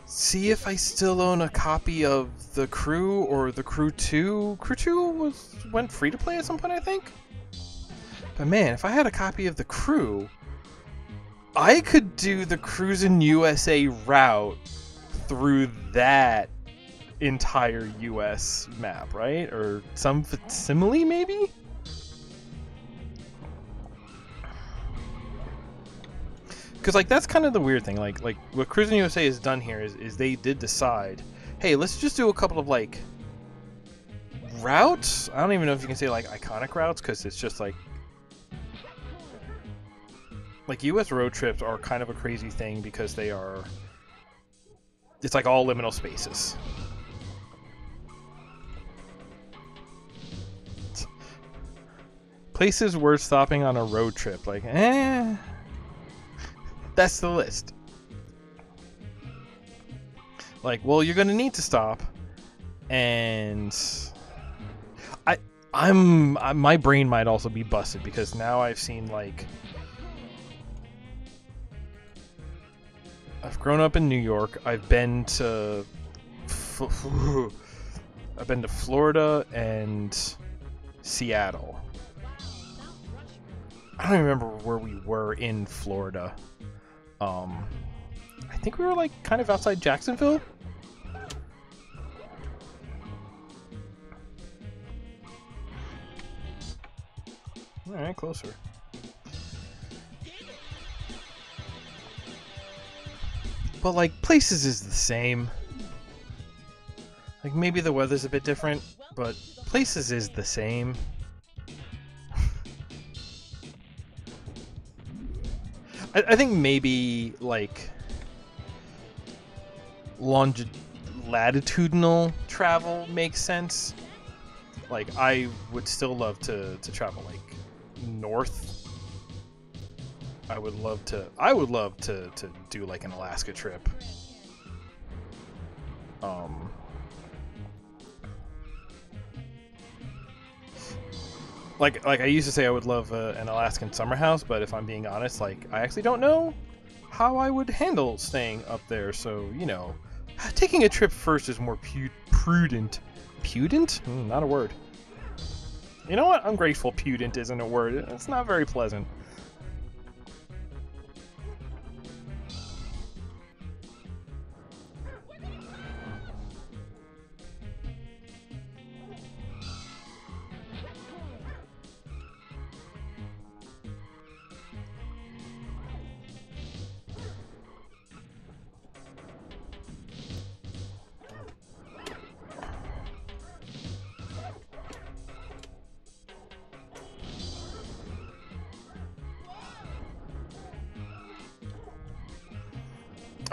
see if I still own a copy of The Crew or The Crew 2. Crew 2 went free to play at some point, I think. But man, if I had a copy of The Crew, I could do the Cruis'n USA route through that entire US map, right? Or some facsimile, maybe? Because like, that's kind of the weird thing. Like what Cruis'n USA has done here is they did decide, hey, let's just do a couple of like routes. I don't even know if you can say like iconic routes, because it's just like US road trips are kind of a crazy thing because it's like all liminal spaces. Places worth stopping on a road trip, like, That's the list. Like, well, you're gonna need to stop, and my brain might also be busted because now I've seen like I've grown up in New York. I've been to Florida and Seattle. I don't even remember where we were in Florida. I think we were like kind of outside Jacksonville. All right, closer. But like places is the same. Like maybe the weather's a bit different, but places is the same. I think maybe like latitudinal travel makes sense. Like I would still love to travel like north. I would love to do like an Alaska trip. Like I used to say I would love an Alaskan summer house, but if I'm being honest, like I actually don't know how I would handle staying up there. So, you know, taking a trip first is more prudent. Pudent? Not a word. You know what? I'm grateful pudent isn't a word. It's not very pleasant.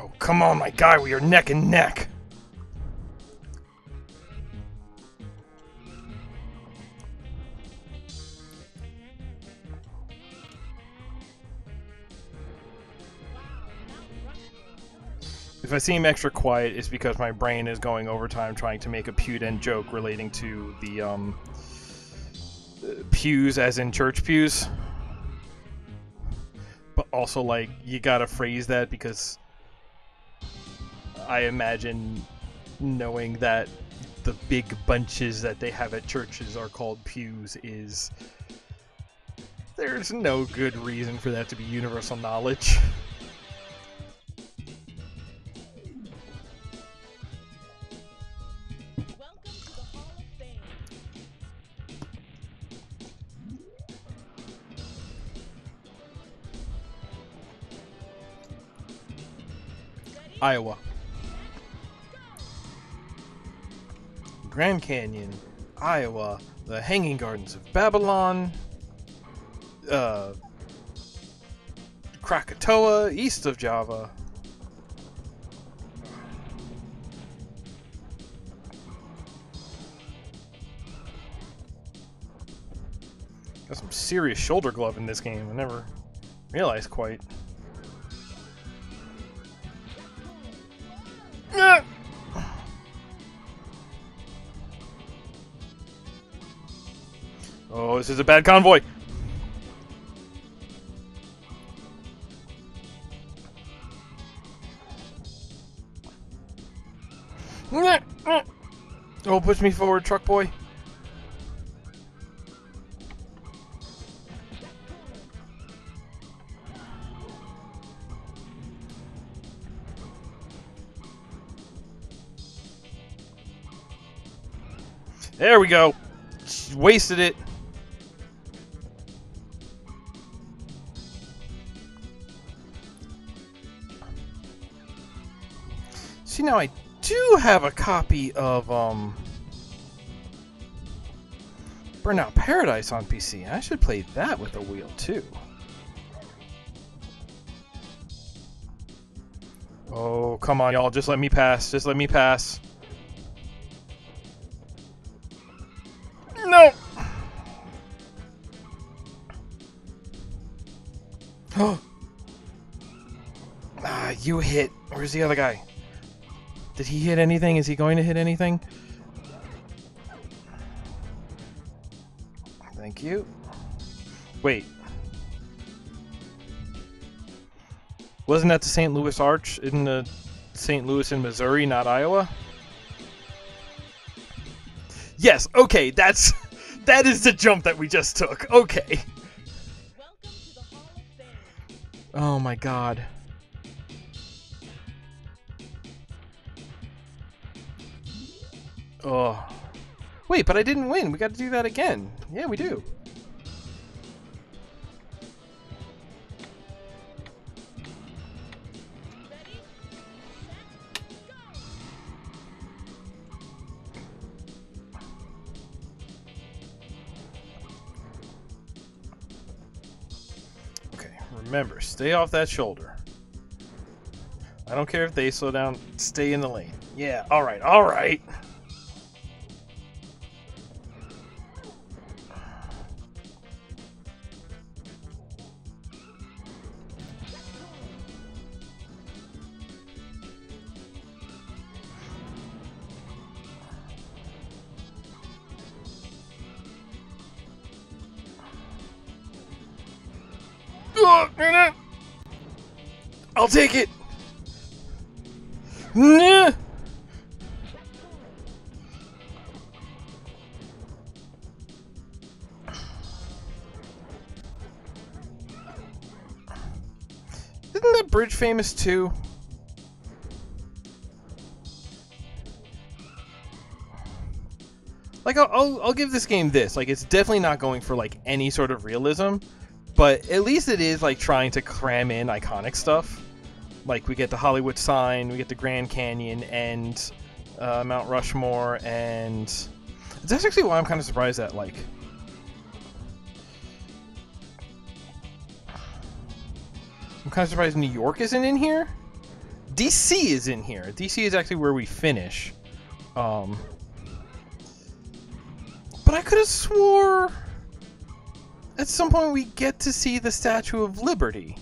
Oh, come on, my guy, we are neck and neck. If I seem extra quiet, it's because my brain is going overtime trying to make a pudent joke relating to the pews as in church pews. But also, like, you gotta phrase that because I imagine knowing that the big bunches that they have at churches are called pews is... There's no good reason for that to be universal knowledge. Iowa. Grand Canyon, Iowa, the Hanging Gardens of Babylon, Krakatoa, east of Java. Got some serious shoulder glove in this game. I never realized quite. Oh, this is a bad convoy. Oh, push me forward, truck boy. There we go. Wasted it. See, now I do have a copy of Burnout Paradise on PC. I should play that with a wheel too. Oh, come on, y'all. Just let me pass. Just let me pass. No! You hit. Where's the other guy? Did he hit anything? Is he going to hit anything? Thank you. Wait. Wasn't that the St. Louis Arch in the St. Louis in Missouri, not Iowa? Yes, okay, that is the jump that we just took. Okay. Oh my god. Oh. Wait, but I didn't win. We got to do that again. Yeah, we do. Okay, remember, stay off that shoulder. I don't care if they slow down, stay in the lane. Yeah, alright, alright. I'll take it. Nah. Isn't that bridge famous too? Like I'll give this game this. Like it's definitely not going for like any sort of realism, but at least it is like trying to cram in iconic stuff. Like we get the Hollywood sign, we get the Grand Canyon, and Mount Rushmore, and that's actually why I'm kind of surprised that like I'm kind of surprised New York isn't in here. DC is in here. DC is actually where we finish. But I could have swore at some point we get to see the Statue of Liberty.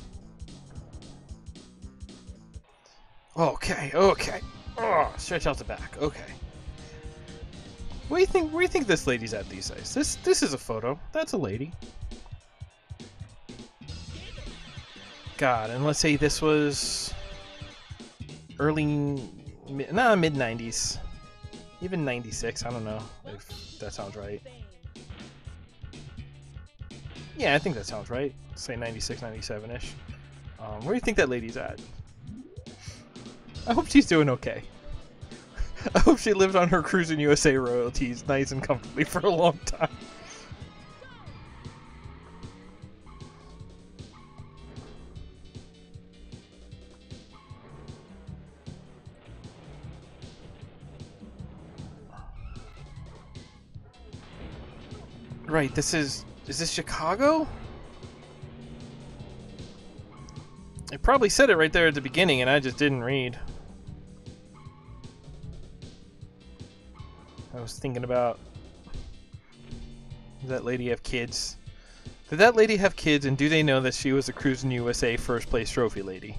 Okay, okay. Oh, stretch out the back. Okay. What do you think? Where do you think this lady's at these days? This is a photo. That's a lady. God, and let's say this was early, mid 90s, even 96. I don't know if that sounds right. Yeah, I think that sounds right. Say 96, 97-ish. Where do you think that lady's at? I hope she's doing okay. I hope she lived on her Cruis'n USA royalties nice and comfortably for a long time. Right, is this Chicago? It probably said it right there at the beginning and I just didn't read. I was thinking about, does that lady have kids? Did that lady have kids, and do they know that she was the Cruis'n USA first place trophy lady?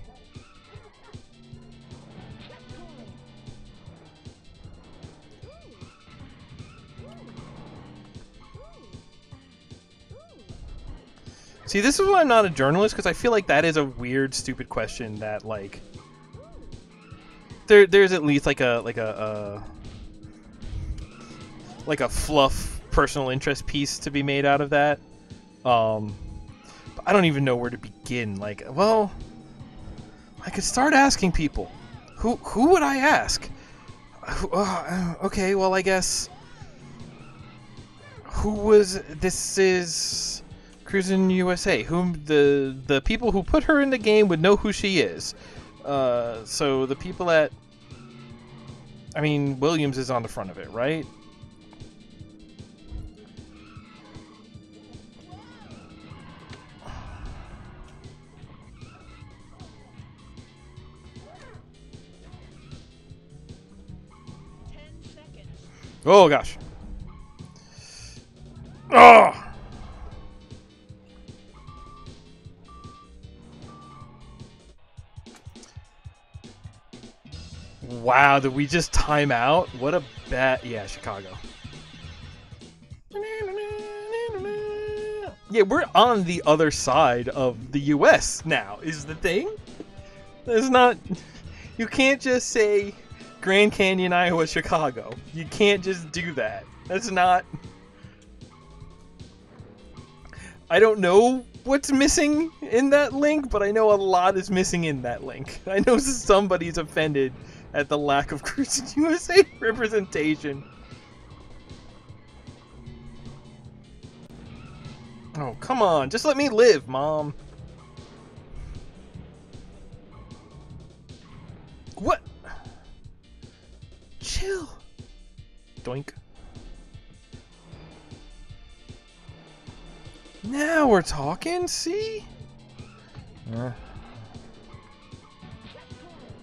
See, this is why I'm not a journalist, because I feel like that is a weird, stupid question that, like, there's at least like a fluff personal interest piece to be made out of that. But I don't even know where to begin. Like, well, I could start asking people. Who would I ask? Okay, well, I guess this is Cruis'n USA. Whom the people who put her in the game would know who she is. So the people at, I mean, Williams is on the front of it, right? Oh gosh. Oh. Wow, did we just time out? What a bad... Yeah, Chicago. Yeah, we're on the other side of the U.S. now, is the thing. There's not... You can't just say Grand Canyon, Iowa, Chicago. You can't just do that. That's not... I don't know what's missing in that link, but I know a lot is missing in that link. I know somebody's offended at the lack of Cruis'n USA representation. Oh, come on. Just let me live, Mom. What? Chill. Doink. Now we're talking, see? Go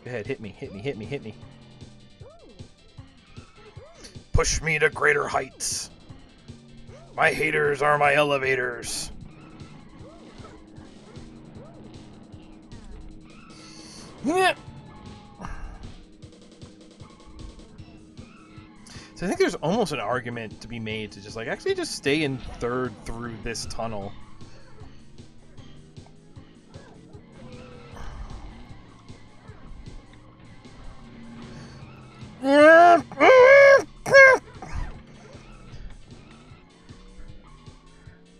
ahead, hit me, hit me, hit me, hit me. Push me to greater heights. My haters are my elevators. Yeah. So I think there's almost an argument to be made to just like actually just stay in third through this tunnel.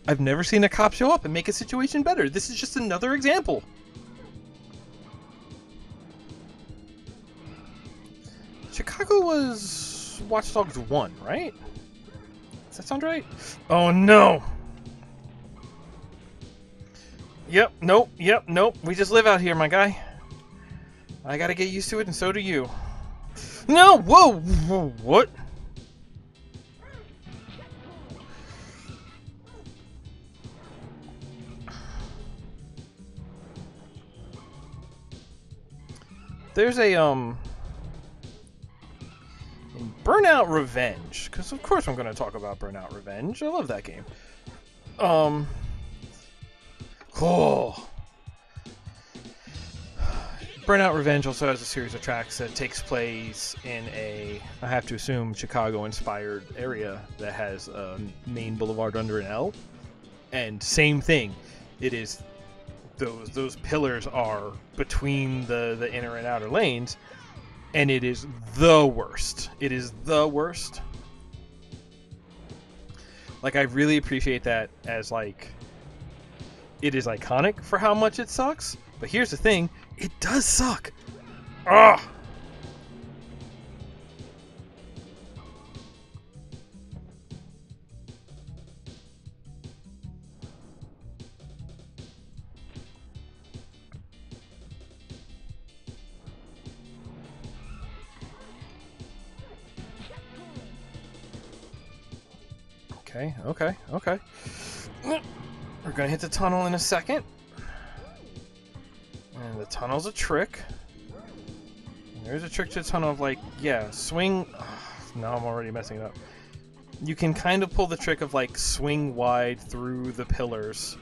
I've never seen a cop show up and make a situation better. This is just another example. Chicago was Watch Dogs 1, right? Does that sound right? Oh no! Yep, nope, yep, nope. We just live out here, my guy. I gotta get used to it, and so do you. No! Whoa! Whoa, what? There's a, in Burnout Revenge, because of course I'm going to talk about Burnout Revenge. I love that game. Oh. Burnout Revenge also has a series of tracks that takes place in a, I have to assume, Chicago-inspired area that has a main boulevard under an L. And same thing. It is... Those pillars are between the inner and outer lanes, and it is the worst. It is the worst. Like, I really appreciate that as, like, it is iconic for how much it sucks, but here's the thing, it does suck. Ugh! Okay. We're gonna hit the tunnel in a second. And the tunnel's a trick. And there's a trick to the tunnel of, like, yeah, swing... now I'm already messing it up. You can kind of pull the trick of, like, swing wide through the pillars.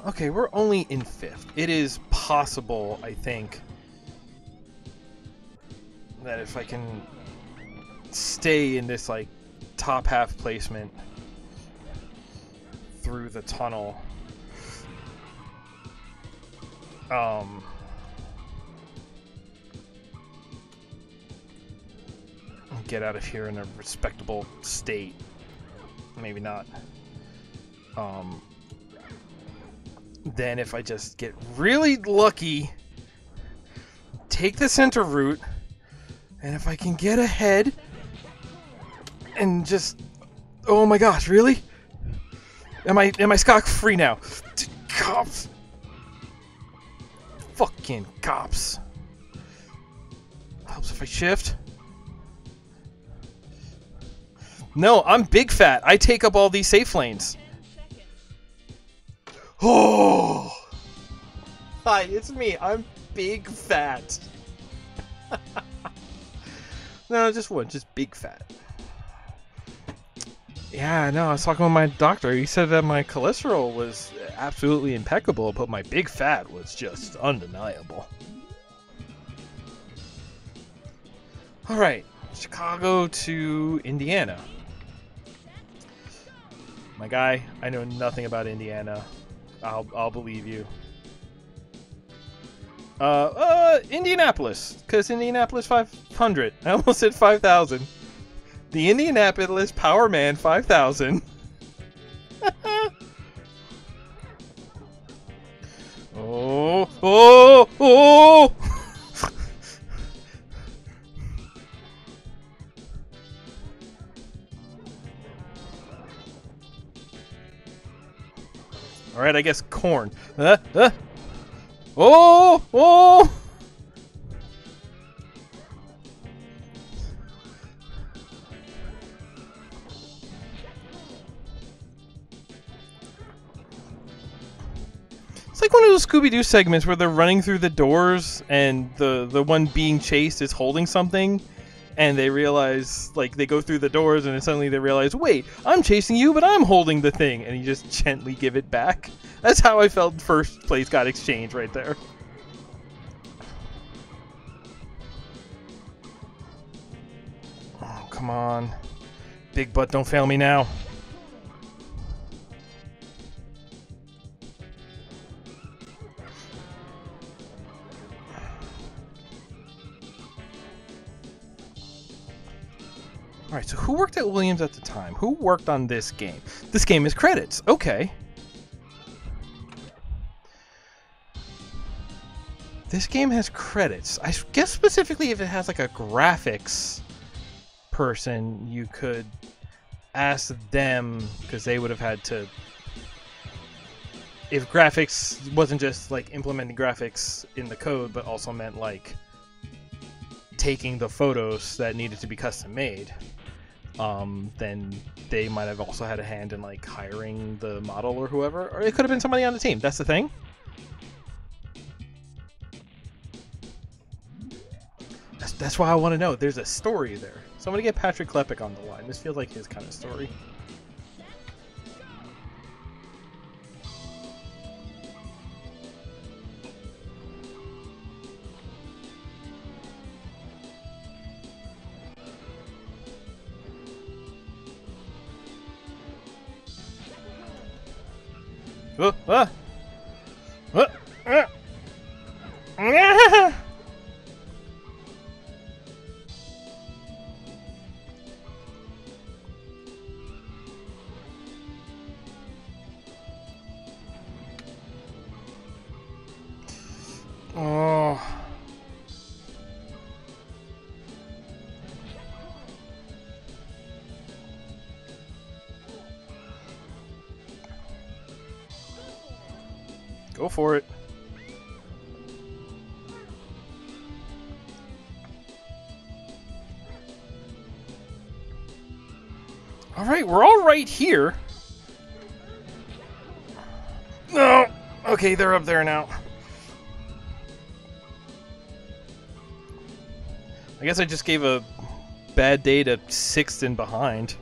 Okay, we're only in 5th. It is possible, I think, that if I can stay in this, like, top half placement through the tunnel, get out of here in a respectable state. Maybe not. Then if I just get really lucky, take the center route, and if I can get ahead and just... Oh my gosh, really? Am I scot-free now? Cops! Fucking cops. Helps if I shift. No, I'm big fat. I take up all these safe lanes. Oh! Hi, it's me. I'm big fat. No, just one. Just big fat. Yeah, no, I was talking with my doctor. He said that my cholesterol was absolutely impeccable, but my big fat was just undeniable. All right, Chicago to Indiana. My guy, I know nothing about Indiana. I'll believe you. Indianapolis, because Indianapolis 500. I almost said 5,000. The Indianapolis Powerman 5000. Oh, oh, oh! All right, I guess corn. Oh, oh! It's like one of those Scooby-Doo segments where they're running through the doors and the one being chased is holding something, and they realize, like, they go through the doors and then suddenly they realize, wait, I'm chasing you, but I'm holding the thing, and you just gently give it back. That's how I felt first place got exchanged right there. Oh, come on. Big butt, don't fail me now. Alright, so who worked at Williams at the time? Who worked on this game? This game is credits. Okay. This game has credits. I guess specifically if it has like a graphics person, you could ask them, because they would have had to... If graphics wasn't just like implementing graphics in the code, but also meant like taking the photos that needed to be custom made, then they might have also had a hand in like hiring the model or whoever, or it could have been somebody on the team. That's the thing. That's why I want to know. There's a story there. Somebody get Patrick Klepek on the line. This feels like his kind of story. Oh. Go for it. All right, we're all right here. No. Okay, they're up there now. I guess I just gave a bad day to sixth and behind.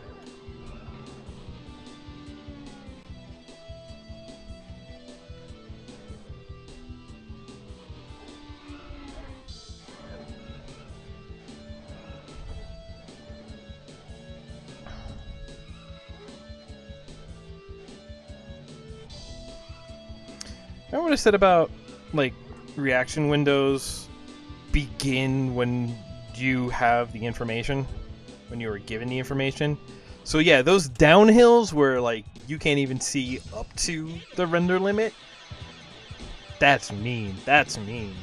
Remember what I said about, like, reaction windows begin when you have the information, when you were given the information? So yeah, those downhills where, like, you can't even see up to the render limit, that's mean. That's mean.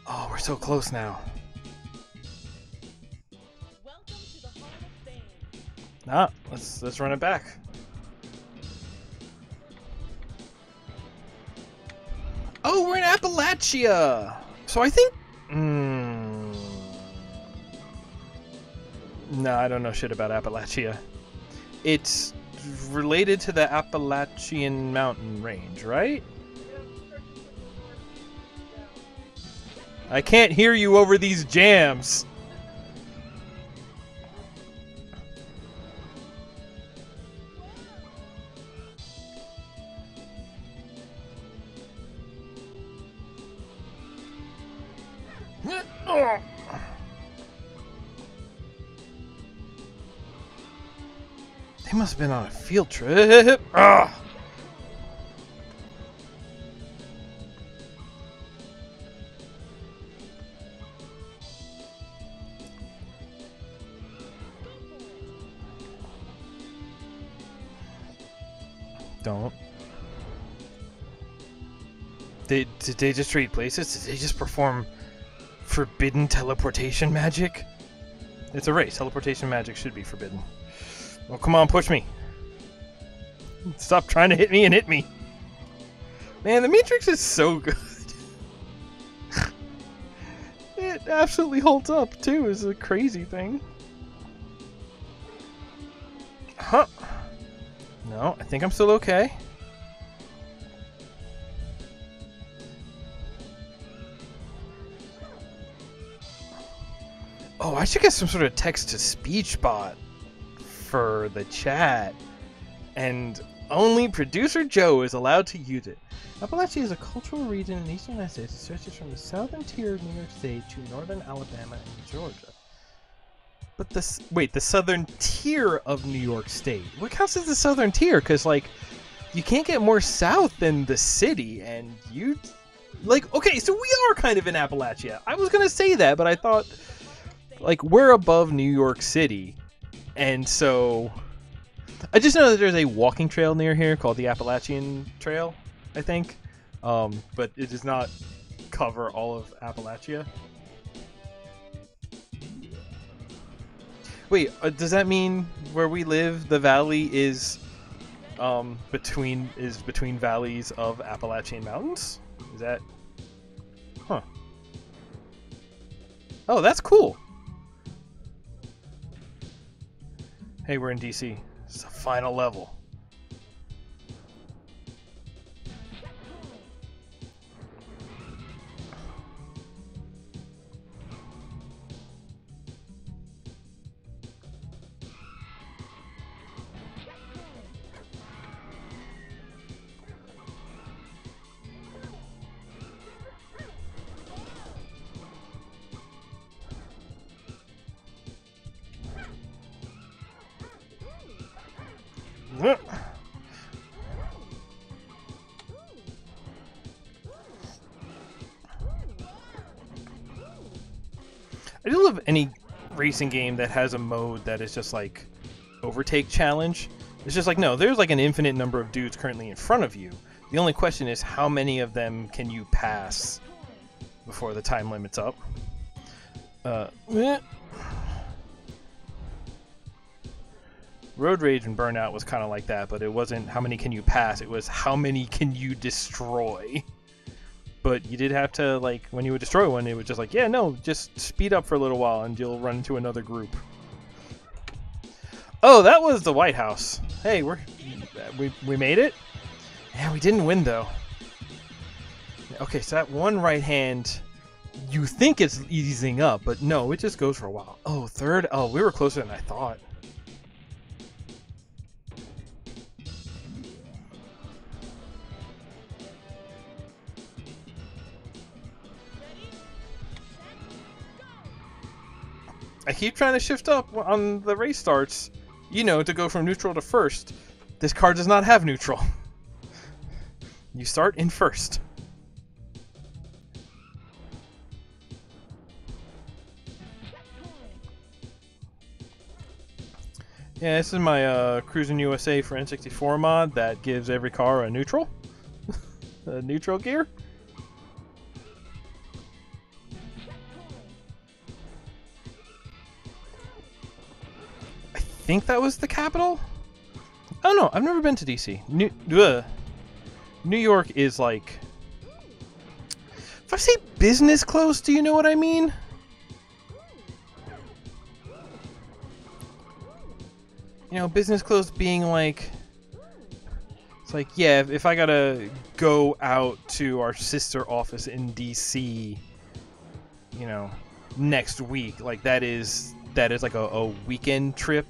Oh, we're so close now. Ah, let's run it back. Oh, we're in Appalachia! So I think... No, I don't know shit about Appalachia. It's related to the Appalachian mountain range, right? I can't hear you over these jams. Ugh. They must have been on a field trip. Ugh. Don't. Did they just trade places? Did they just perform forbidden teleportation magic? It's a race. Teleportation magic should be forbidden. Well, come on, push me. Stop trying to hit me and hit me. Man, the Matrix is so good. It absolutely holds up, too, is a crazy thing. Huh. No, I think I'm still okay. Oh, I should get some sort of text-to-speech bot for the chat. And only Producer Joe is allowed to use it. Appalachia is a cultural region in the eastern United States. It stretches from the southern tier of New York State to northern Alabama and Georgia. But the southern tier of New York State. What counts as the southern tier? Because, like, you can't get more south than the city, and you... Like, okay, so we are kind of in Appalachia. I was going to say that, but I thought, like, we're above New York City, and so... I just know that there's a walking trail near here called the Appalachian Trail, I think. But it does not cover all of Appalachia. Wait, does that mean where we live, the valley is between valleys of Appalachian Mountains? Is that? Huh. Oh, that's cool. Hey, we're in DC. It's the final level. I do love any racing game that has a mode that is just like overtake challenge. It's just like, no, there's like an infinite number of dudes currently in front of you. The only question is how many of them can you pass before the time limit's up. Road Rage and Burnout was kind of like that, but it wasn't how many can you pass, it was how many can you destroy. But you did have to, like, when you would destroy one, it was just like, yeah, no, just speed up for a little while and you'll run into another group. Oh, that was the White House. Hey, we made it? Yeah, we didn't win, though. Okay, so that one right hand, you think it's easing up, but no, it just goes for a while. Oh, third? Oh, we were closer than I thought. I keep trying to shift up on the race starts, you know, to go from neutral to first. This car does not have neutral. You start in first. Yeah, this is my Cruis'n USA for N64 mod that gives every car a neutral. A neutral gear. I think that was the capital? Oh no, I've never been to DC. New York is like... If I say business close, do you know what I mean? You know, business close being like... It's like, yeah, if I gotta go out to our sister office in DC, you know, next week, like that is like a weekend trip.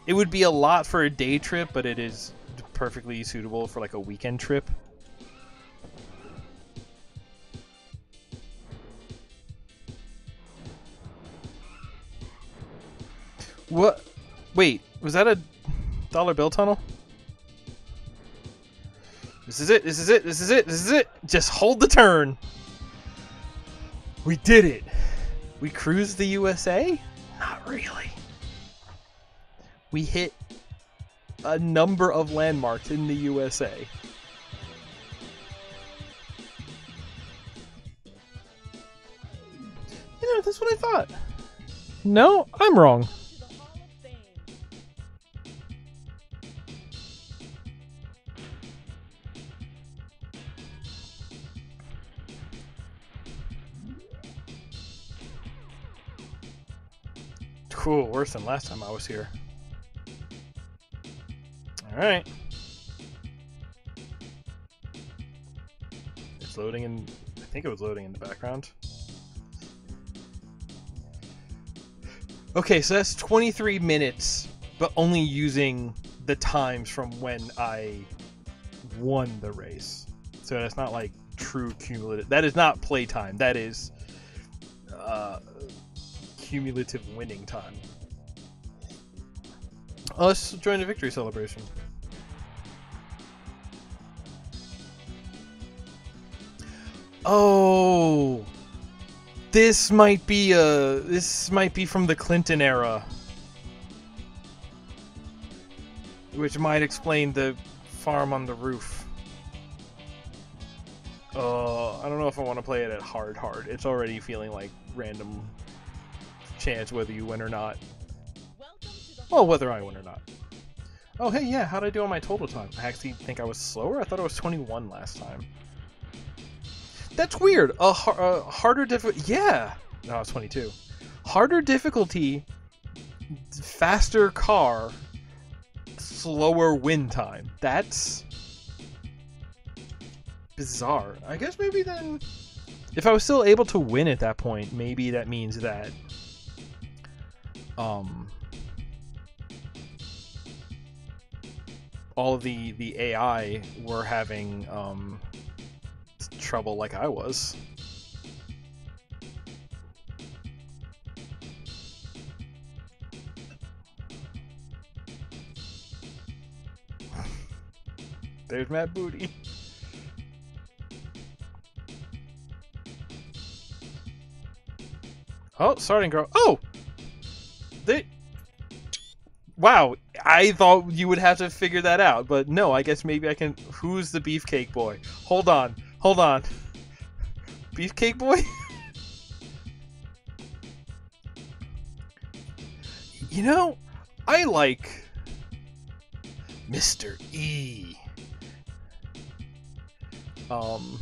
It would be a lot for a day trip, but it is perfectly suitable for like a weekend trip. What? Wait, was that a dollar bill tunnel? This is it. This is it. This is it. This is it. Just hold the turn. We did it. We cruised the USA? Not really. We hit a number of landmarks in the USA. You know, that's what I thought. No, I'm wrong. Cool, worse than last time I was here. Alright. It's loading in... I think it was loading in the background. Okay, so that's 23 minutes, but only using the times from when I won the race. So that's not like true cumulative. That is not playtime. That is cumulative winning time. Oh, let's join the victory celebration. Oh, this might be from the Clinton era, which might explain the farm on the roof. I don't know if I want to play it at hard. It's already feeling like random chance whether you win or not. Well, whether I win or not. Oh, hey, yeah, how'd I do on my total time? I actually think I was slower. I thought I was 21 last time. That's weird. Harder difficulty. Yeah. No, I was 22. Harder difficulty, faster car, slower win time. That's bizarre. I guess maybe then, if I was still able to win at that point, maybe that means that all of the AI were having trouble like I was. There's Matt Booty. Oh, starting girl. Oh! Wow, I thought you would have to figure that out, but no, I guess maybe I can... Who's the Beefcake Boy? Hold on. Beefcake Boy? You know, I like Mr. E. I'm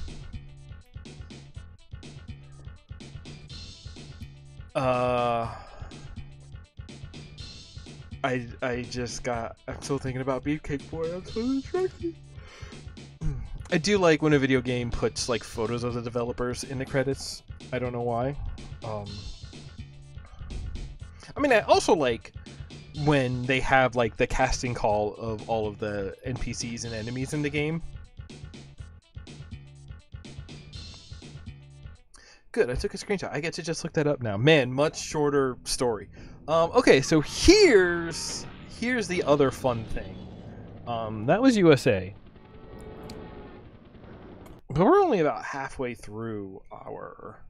still thinking about Beefcake Boy. I'm so distracted. I do like when a video game puts like photos of the developers in the credits. I don't know why. I mean, I also like when they have like the casting call of all of the NPCs and enemies in the game. Good, I took a screenshot. I get to just look that up now. Man, much shorter story. Okay, so here's the other fun thing. That was USA. But we're only about halfway through our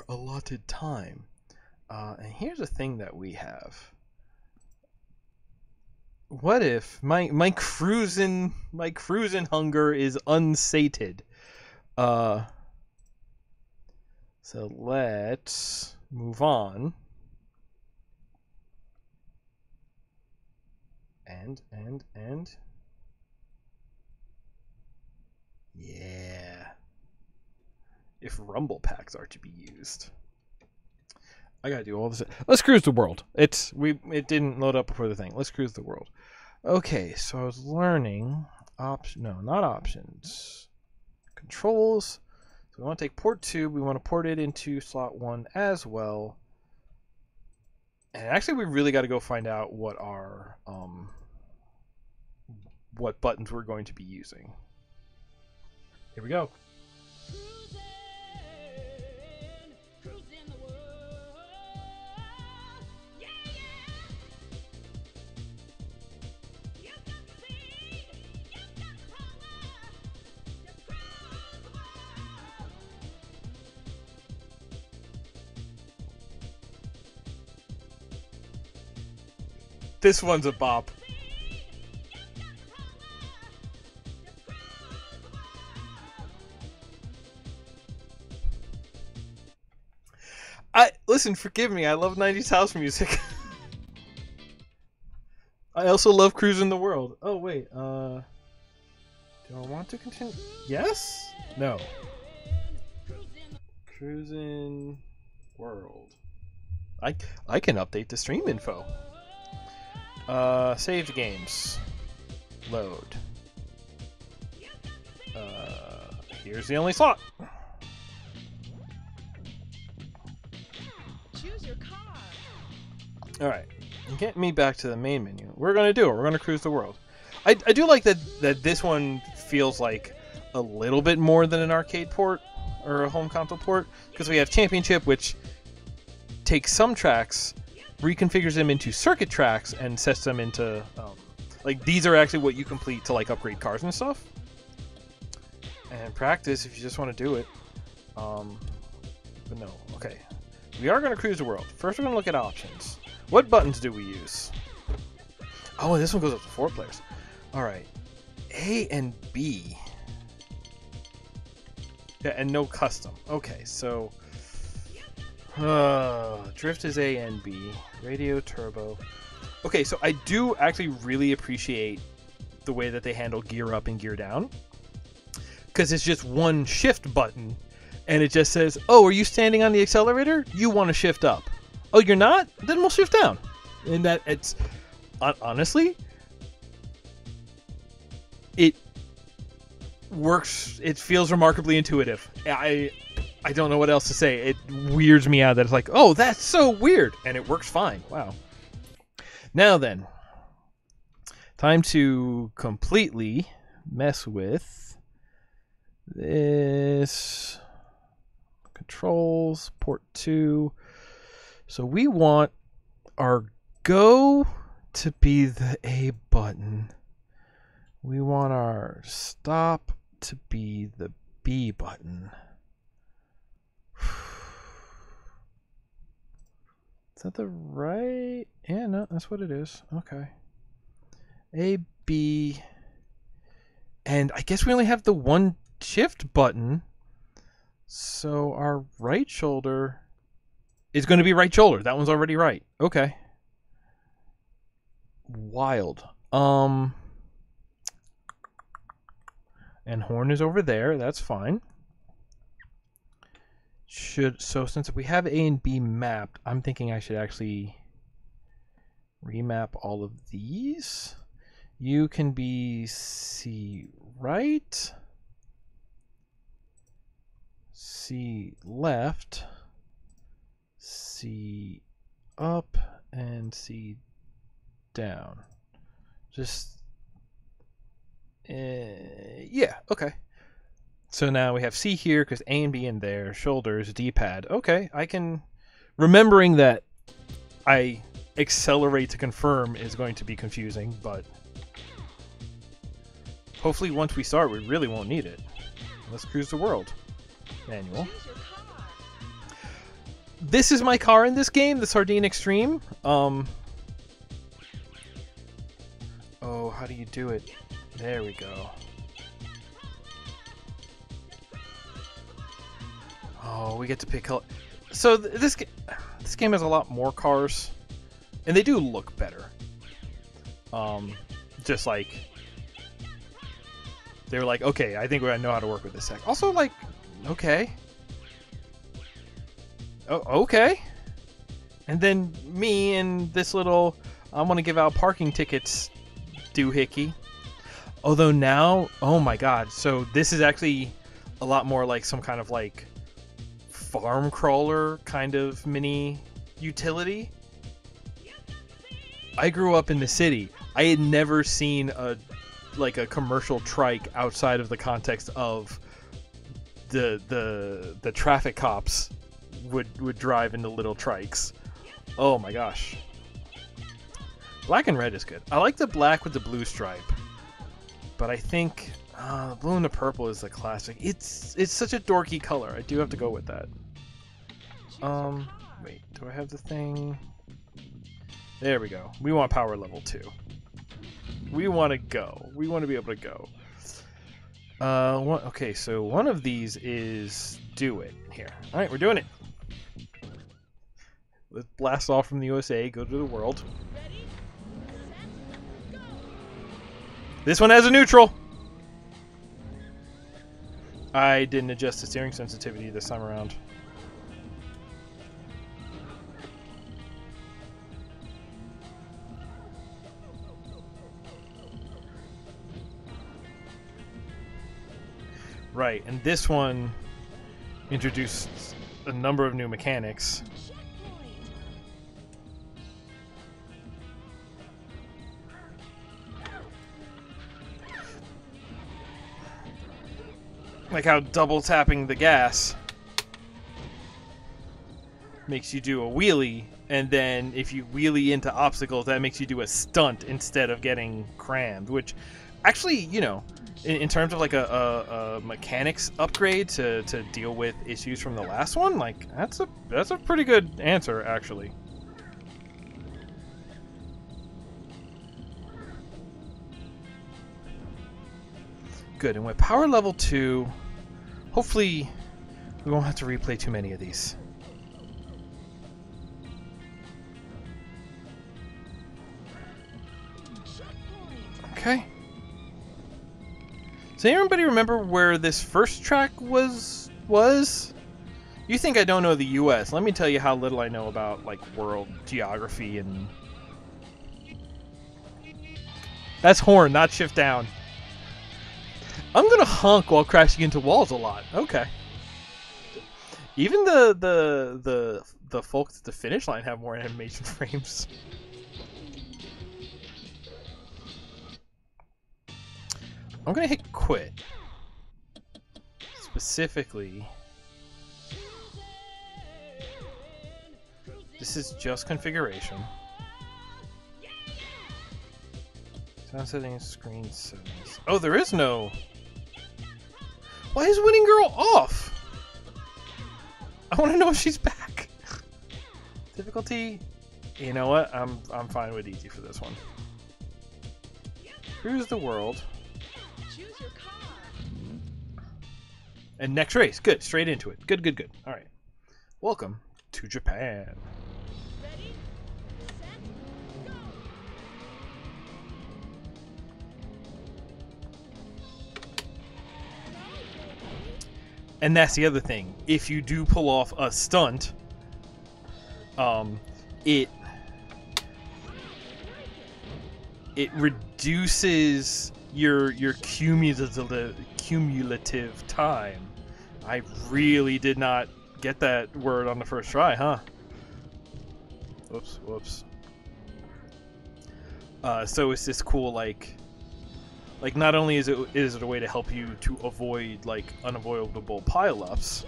allotted time. And here's a thing that we have. What if my Cruis'n hunger is unsated? So let's move on. And yeah. If rumble packs are to be used. I gotta do all this. Let's cruise the world. It didn't load up before the thing. Let's cruise the world. Okay, so I was learning not options. Controls. So we want to take port 2, we want to port it into slot 1 as well. And actually we really got to go find out what our what buttons we're going to be using. Here we go. Cruis'n the world. Yeah, yeah. This one's a bop. Listen, forgive me. I love 90s house music. I also love Cruis'n the World. Oh wait, do I want to continue? Yes? No. Cruis'n World. I can update the stream info. Saved games. Load. Here's the only slot. Choose your car. Alright. Get me back to the main menu. We're gonna do it. We're gonna cruise the world. I do like that this one feels like a little bit more than an arcade port or a home console port, because we have Championship, which takes some tracks, reconfigures them into circuit tracks, and sets them into like these are actually what you complete to like upgrade cars and stuff. And practice if you just want to do it. But no, okay. We are going to cruise the world. First, we're going to look at options. What buttons do we use? Oh, and this one goes up to 4 players. All right, A and B. Yeah, and no custom. Okay, so drift is A and B. Radio, turbo. Okay, so I do actually really appreciate the way that they handle gear up and gear down, because it's just one shift button, and it just says, "Oh, are you standing on the accelerator? You want to shift up. Oh, you're not? Then we'll shift down." And that it's honestly, it works. It feels remarkably intuitive. I don't know what else to say. It weirds me out that it's like, oh, that's so weird, and it works fine. Wow. Now then, time to completely mess with this. Controls, port 2. So we want our go to be the A button. We want our stop to be the B button. Is that the right? Yeah, no, that's what it is. Okay. A, B. And I guess we only have the one shift button. So our right shoulder is going to be right shoulder. That one's already right. Okay. Wild. And horn is over there. That's fine. So since we have A and B mapped, I'm thinking I should actually remap all of these. You can be C right, C left, C up, and C down. Just yeah, okay. So now we have C here because A and B in there, shoulders, D-pad. Okay, I can... Remembering that I accelerate to confirm is going to be confusing, but hopefully once we start, we really won't need it. Let's cruise the world. Manual. This is my car in this game, the Sardine Extreme. Oh, how do you do it? There we go. Oh, we get to pick color. So this game has a lot more cars, and they do look better. Just like they were like, okay, I think I know how to work with this tech. Also, like, okay, oh, okay. And then me and this little, I want to give out parking tickets doohickey. Although now, oh my god, so this is actually a lot more like some kind of like farm crawler kind of mini utility. I grew up in the city. I had never seen a commercial trike outside of the context of the traffic cops would drive into little trikes. Oh my gosh. Black and red is good. I like the black with the blue stripe, but I think the blue and the purple is the classic. It's such a dorky color. I do have to go with that. Wait, do I have the thing? There we go. We want power level 2. We want to go. We want to be able to go. Okay, so one of these is do it. Here. Alright, we're doing it. Let's blast off from the USA, go to the world. This one has a neutral! I didn't adjust the steering sensitivity this time around. Right, and this one introduced a number of new mechanics. Like how double tapping the gas makes you do a wheelie, and then if you wheelie into obstacles, that makes you do a stunt instead of getting crammed, which actually, you know, in terms of like a mechanics upgrade to deal with issues from the last one, like that's a pretty good answer, actually. Good, and with power level 2, hopefully we won't have to replay too many of these. Okay. Does anybody remember where this first track was? You think I don't know the US. Let me tell you how little I know about, like, world geography and... That's horn, not shift down. I'm gonna honk while crashing into walls a lot. Okay. Even the folks at the finish line have more animation frames. I'm gonna hit quit. Specifically, this is just configuration. Sound settings, screen settings. Oh, there is no. Why is Winning Girl off? I want to know if she's back. Difficulty. You know what? I'm fine with easy for this one. Cruise the world. Choose your car. And next race. Good. Straight into it. Good, good, good. All right. Welcome to Japan. Ready, set, go. And that's the other thing. If you do pull off a stunt, it reduces your cumulative time. I really did not get that word on the first try, huh? Whoops, whoops. So it's this cool, like not only is it a way to help you to avoid like unavoidable pileups,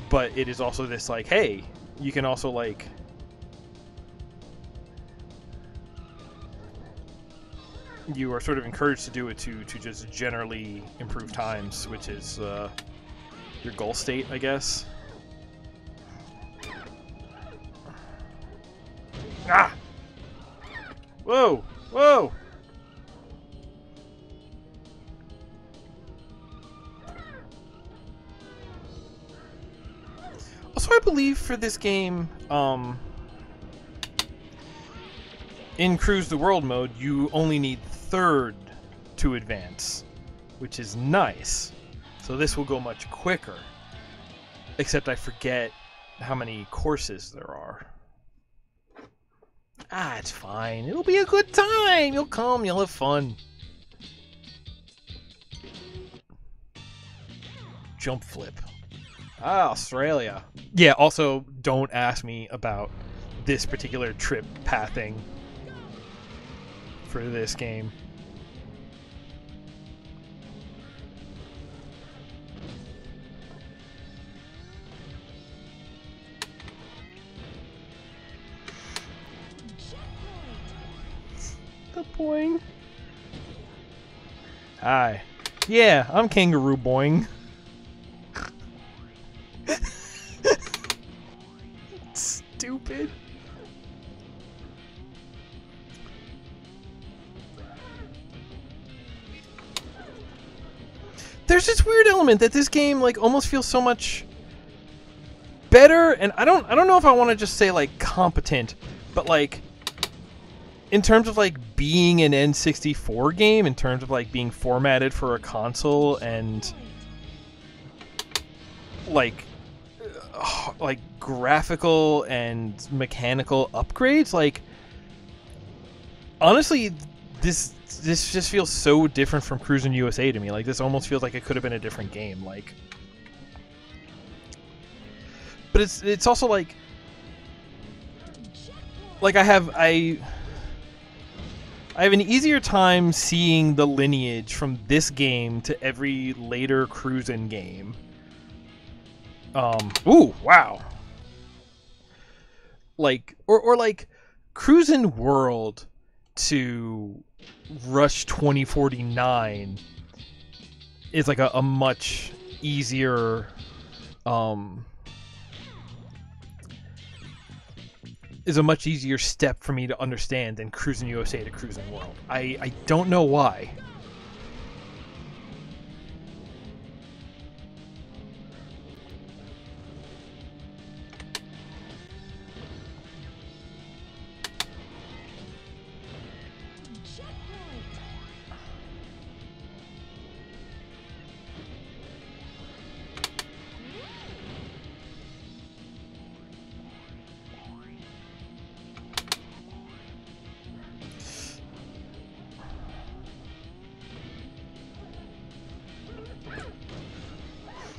but it is also this like, hey, you can also like you are sort of encouraged to do it to just generally improve times, which is your goal state, I guess. Ah! Whoa! Whoa! Also, I believe for this game, in Cruise the World mode, you only need third to advance, which is nice. So this will go much quicker. Except I forget how many courses there are. Ah, it's fine. It'll be a good time. You'll come. You'll have fun. Jump flip. Ah, Australia. Yeah, also, don't ask me about this particular trip pathing for this game. The boing. Hi. Yeah, I'm Kangaroo Boing. Stupid. there's this weird element that this game like almost feels so much better, and I don't know if I want to just say like competent, but like in terms of like being an N64 game, in terms of like being formatted for a console and like graphical and mechanical upgrades, like honestly this just feels so different from Cruis'n USA to me. Like this almost feels like it could have been a different game, like, but it's also like I have an easier time seeing the lineage from this game to every later Cruis'n game. Ooh, wow. Like, or like Cruis'n World to Rush 2049 is like a much easier, is a much easier step for me to understand than Cruis'n USA to Cruis'n World. I don't know why.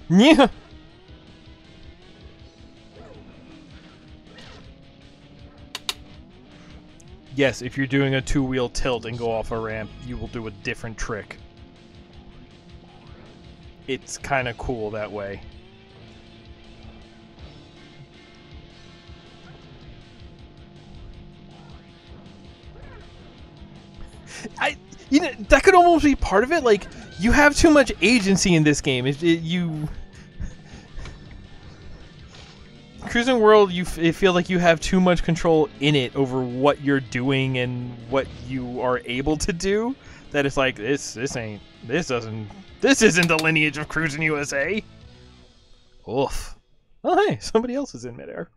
Yeah. Yes, if you're doing a two-wheel tilt and go off a ramp, you will do a different trick. It's kind of cool that way. You know, that could almost be part of it. Like, you have too much agency in this game. Cruis'n World, it feels like you have too much control in it over what you're doing and what you are able to do. That it's like this isn't the lineage of Cruis'n USA. Oof. Oh hey, somebody else is in midair.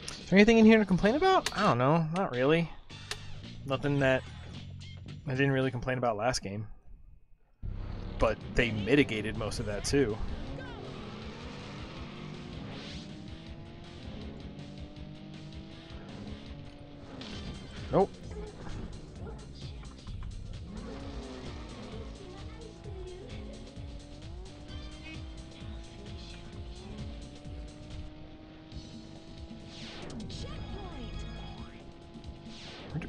Is there anything in here to complain about? I don't know. Not really. Nothing that I didn't really complain about last game. But they mitigated most of that too. Nope.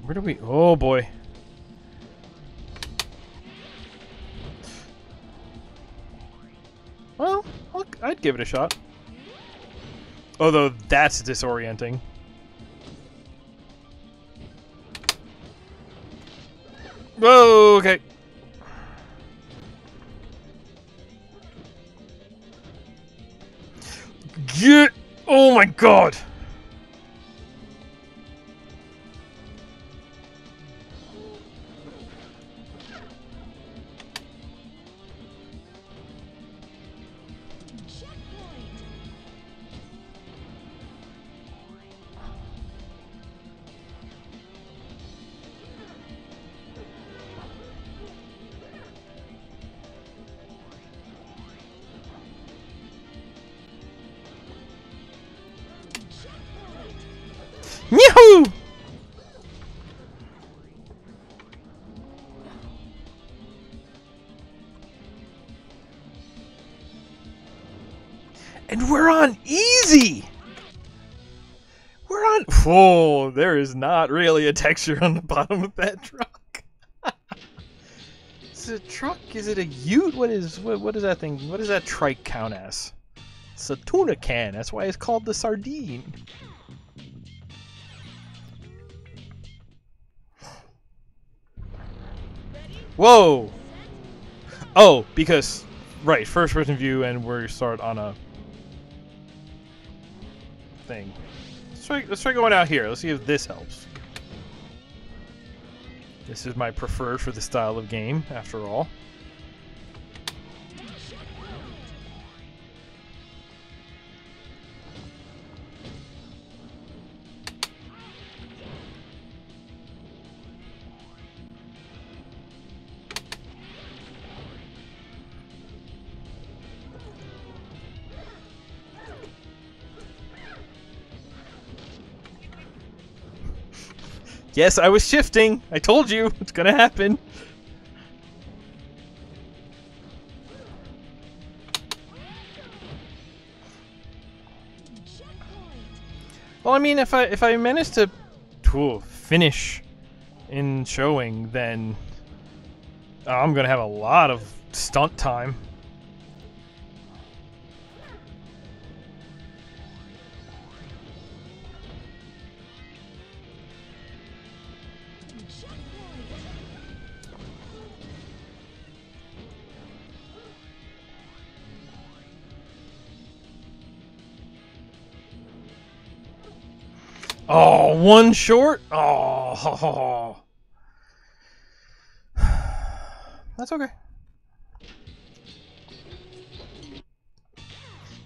Where do we... Oh boy. Well, look, I'd give it a shot. Although that's disorienting. Whoa, okay. Get... Oh my god! Yahoo! And we're on easy! We're on... Whoa, there is not really a texture on the bottom of that truck. Is it a truck? Is it a ute? What is that thing? What does that trike count as? It's a tuna can. That's why it's called the sardine. Whoa! Oh, because... Right, first person view and we start on a... thing. Let's try going out here. Let's see if this helps. This is my preferred for the style of game, after all. Yes, I was shifting. I told you it's gonna happen. Well, I mean, if I manage to finish in showing, then I'm gonna have a lot of stunt time. Oh, one short? Oh. That's okay.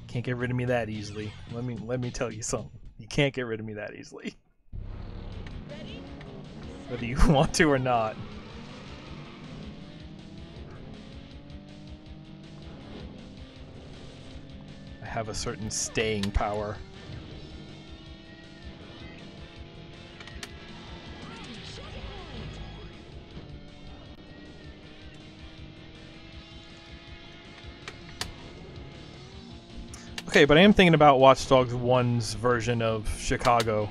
Can't get rid of me that easily. Let me tell you something. You can't get rid of me that easily. Whether you want to or not. I have a certain staying power. Okay, but I am thinking about Watch Dogs 1's version of Chicago.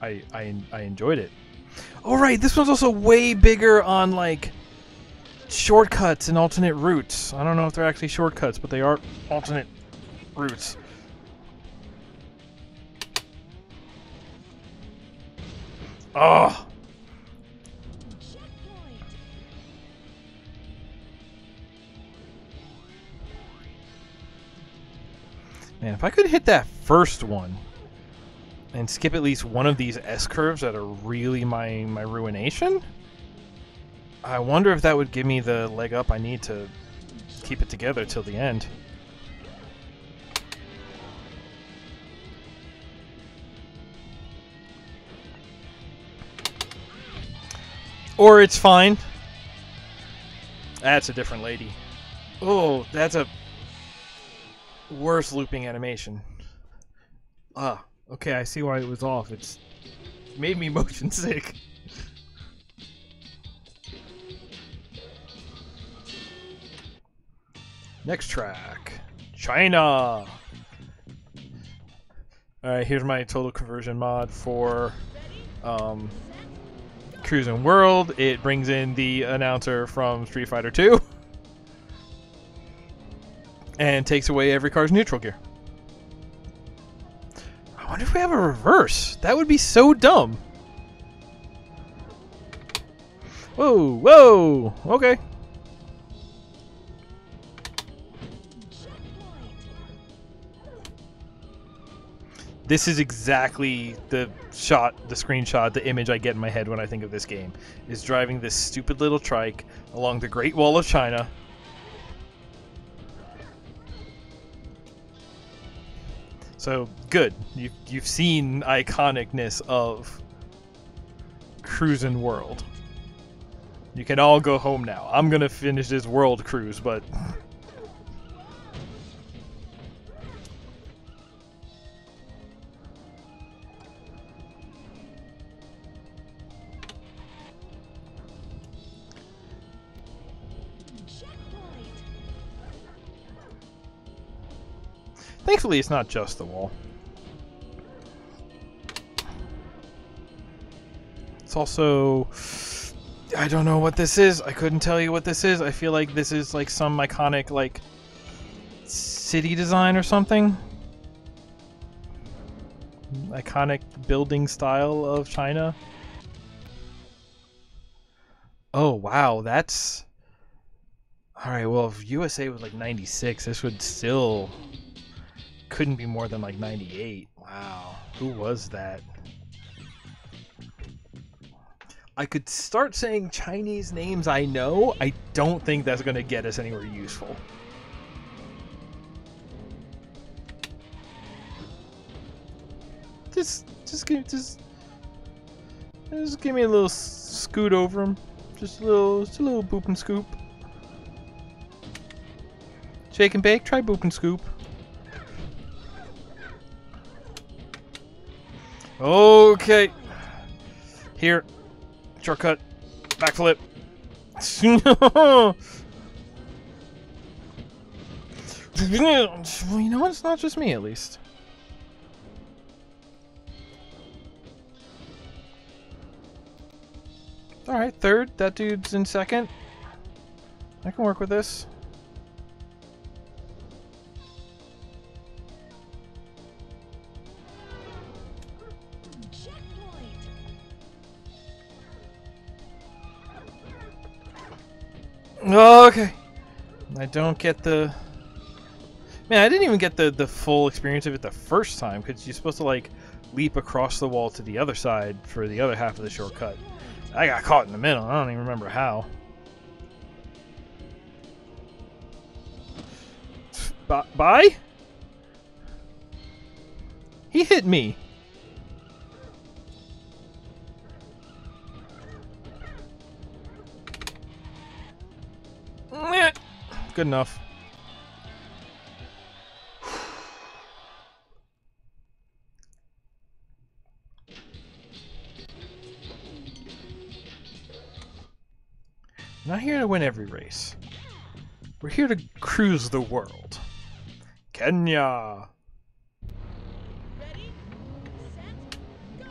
I enjoyed it. Oh right, this one's also way bigger on like shortcuts and alternate routes. I don't know if they're actually shortcuts, but they are alternate routes. Oh. Man, if I could hit that first one and skip at least one of these S-curves that are really my ruination, I wonder if that would give me the leg up I need to keep it together till the end. Or it's fine. That's a different lady. Oh, that's a worse looping animation. Ah, okay, I see why it was off. It's made me motion sick. Next track, China. Alright, here's my total conversion mod for Cruis'n World. It brings in the announcer from Street Fighter 2 and takes away every car's neutral gear. I wonder if we have a reverse. That would be so dumb. Whoa, whoa, okay. This is exactly the shot, the screenshot, the image I get in my head when I think of this game. Is driving this stupid little trike along the Great Wall of China. So, good. You've seen iconicness of Cruis'n World. You can all go home now. I'm gonna finish this world cruise, but... Thankfully, it's not just the wall. It's also... I don't know what this is. I couldn't tell you what this is. I feel like this is like some iconic, like, city design or something. Iconic building style of China. Oh, wow. That's... Alright, well, if USA was like 96, this would still... couldn't be more than like 98. Wow. Who was that? I could start saying Chinese names I know. I don't think that's going to get us anywhere useful. Just give me a little scoot over him. Just a little boop and scoop. Shake and bake, try boop and scoop. Okay. Here. Shortcut. Backflip. Well, you know what? It's not just me, at least. Alright, third. That dude's in second. I can work with this. Okay. I don't get the... Man, I didn't even get the full experience of it the first time, because you're supposed to, like, leap across the wall to the other side for the other half of the shortcut. I got caught in the middle. I don't even remember how. Bye? He hit me. Good enough. Not here to win every race. We're here to cruise the world. Kenya! Ready, set, go!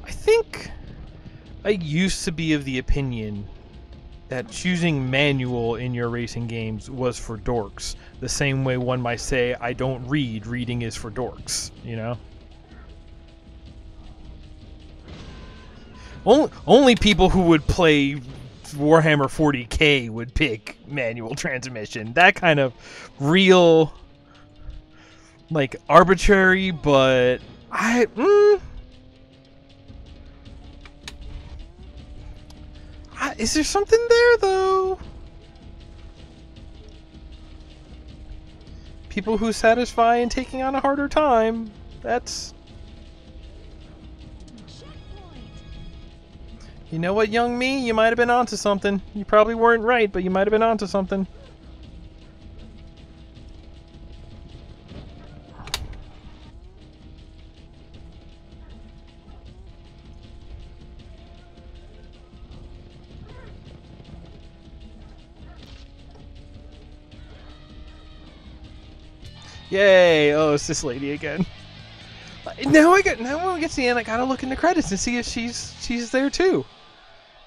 I think I used to be of the opinion that choosing manual in your racing games was for dorks. The same way one might say, I don't read, reading is for dorks, you know? Only people who would play Warhammer 40k would pick manual transmission. That kind of real, like, arbitrary, but is there something there, though? People who satisfy in taking on a harder time. That's... You know what, young me? You might have been onto something. You probably weren't right, but you might have been onto something. Yay! Oh, it's this lady again. Now when we get to the end, I gotta look in the credits and see if she's there too.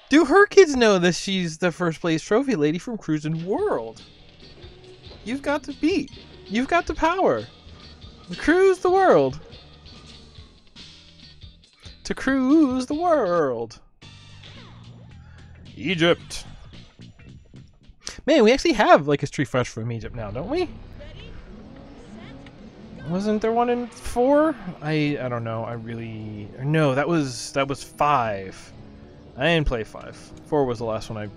Do her kids know that she's the first place trophy lady from Cruis'n World? You've got to beat. You've got the power. To cruise the world. To cruise the world. Egypt. Man, we actually have like a Street Fresh from Egypt now, don't we? Wasn't there one in 4? I don't know. I really... No, that was 5. I didn't play 5. 4 was the last one I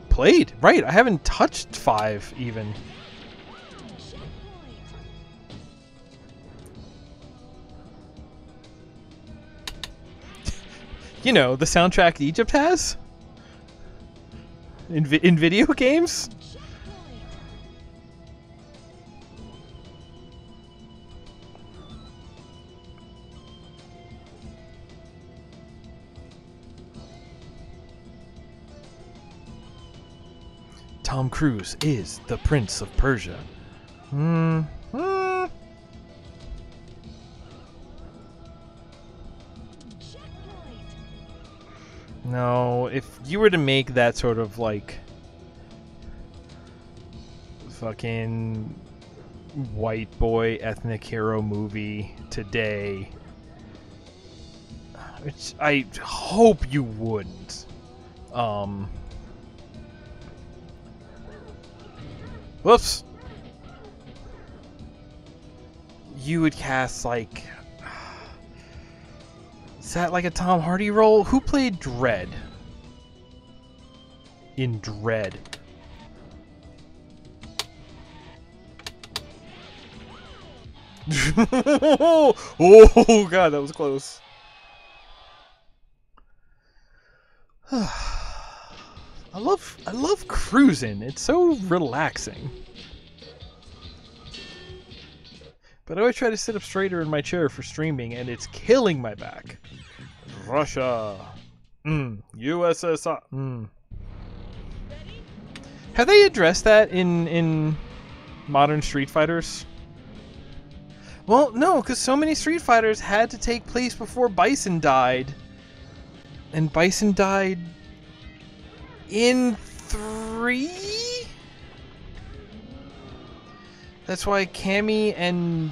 played. Right, I haven't touched 5 even. You know, the soundtrack Egypt has? In video games? Tom Cruise is the Prince of Persia. No, if you were to make that sort of like fucking white boy ethnic hero movie today, which I hope you wouldn't. Whoops. You would cast like, is that like a Tom Hardy role? Who played Dredd in Dredd? Oh god, that was close. I love Cruis'n. It's so relaxing. But I always try to sit up straighter in my chair for streaming, and it's killing my back. Russia. USSR. Have they addressed that in modern Street Fighters? Well, no, because so many Street Fighters had to take place before Bison died. And Bison died in 3? That's why Cammy and...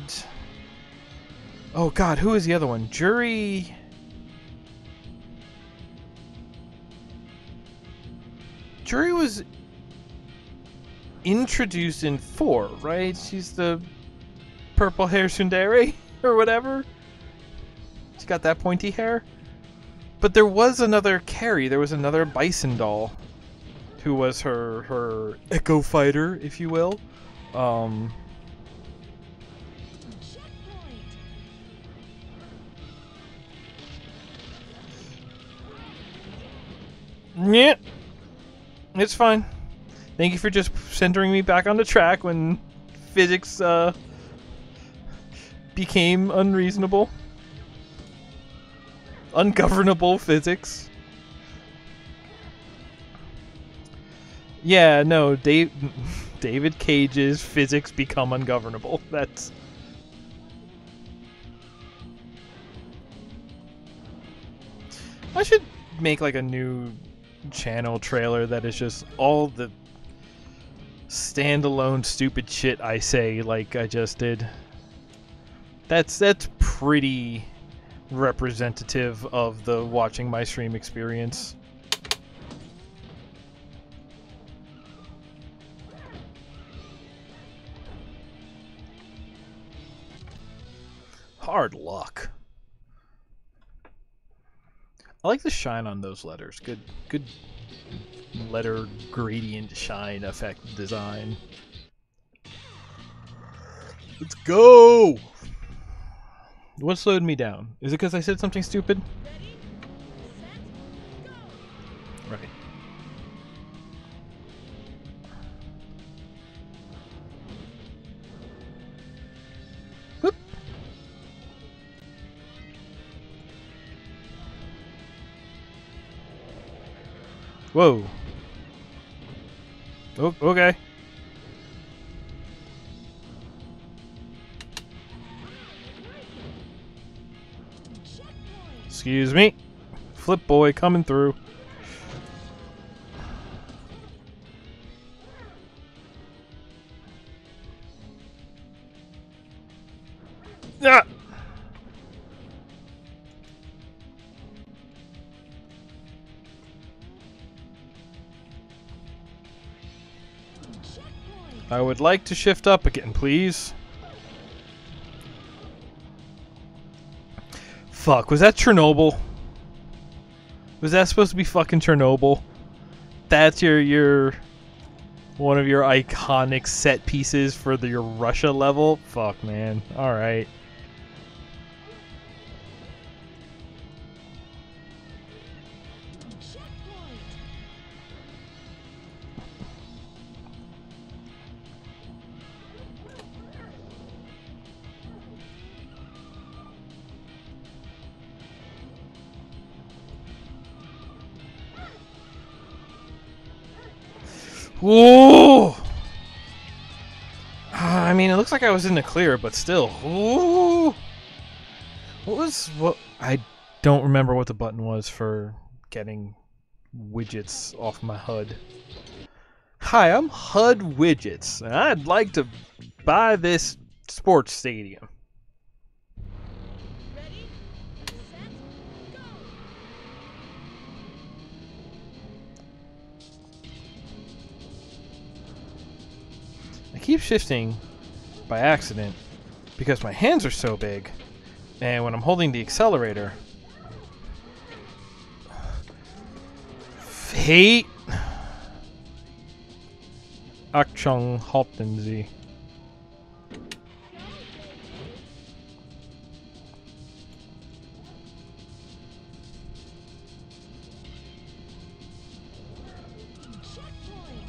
oh god, who is the other one? Jury... Jury was introduced in 4, right? She's the purple hair tsundere or whatever. She's got that pointy hair. But there was another Carrie. There was another Bison doll who was her Echo Fighter, if you will. Yeah, it's fine. Thank you for just centering me back on the track when physics became unreasonable. Ungovernable physics. Yeah, no, David Cage's physics become ungovernable. That's... I should make like a new channel trailer that is just all the standalone stupid shit I say like I just did. That's pretty representative of the watching my stream experience. Hard luck. I like the shine on those letters. Good letter gradient shine effect design. Let's go! What slowed me down? Is it because I said something stupid? Ready, set, go. Right. Whoop. Whoa. Oh, okay. Excuse me. Flip boy coming through. Ah! I would like to shift up again, please. Fuck, was that Chernobyl? Was that supposed to be fucking Chernobyl? That's your one of your iconic set pieces for your Russia level? Fuck, man. Alright. Whoa! I mean, it looks like I was in the clear, but still. Ooh! What? I don't remember what the button was for getting widgets off my HUD. Hi, I'm HUD Widgets, and I'd like to by this sports stadium. Ready, set, go. I keep shifting by accident because my hands are so big, and when I'm holding the accelerator, Fate Akchung halten Sie. Checkpoint.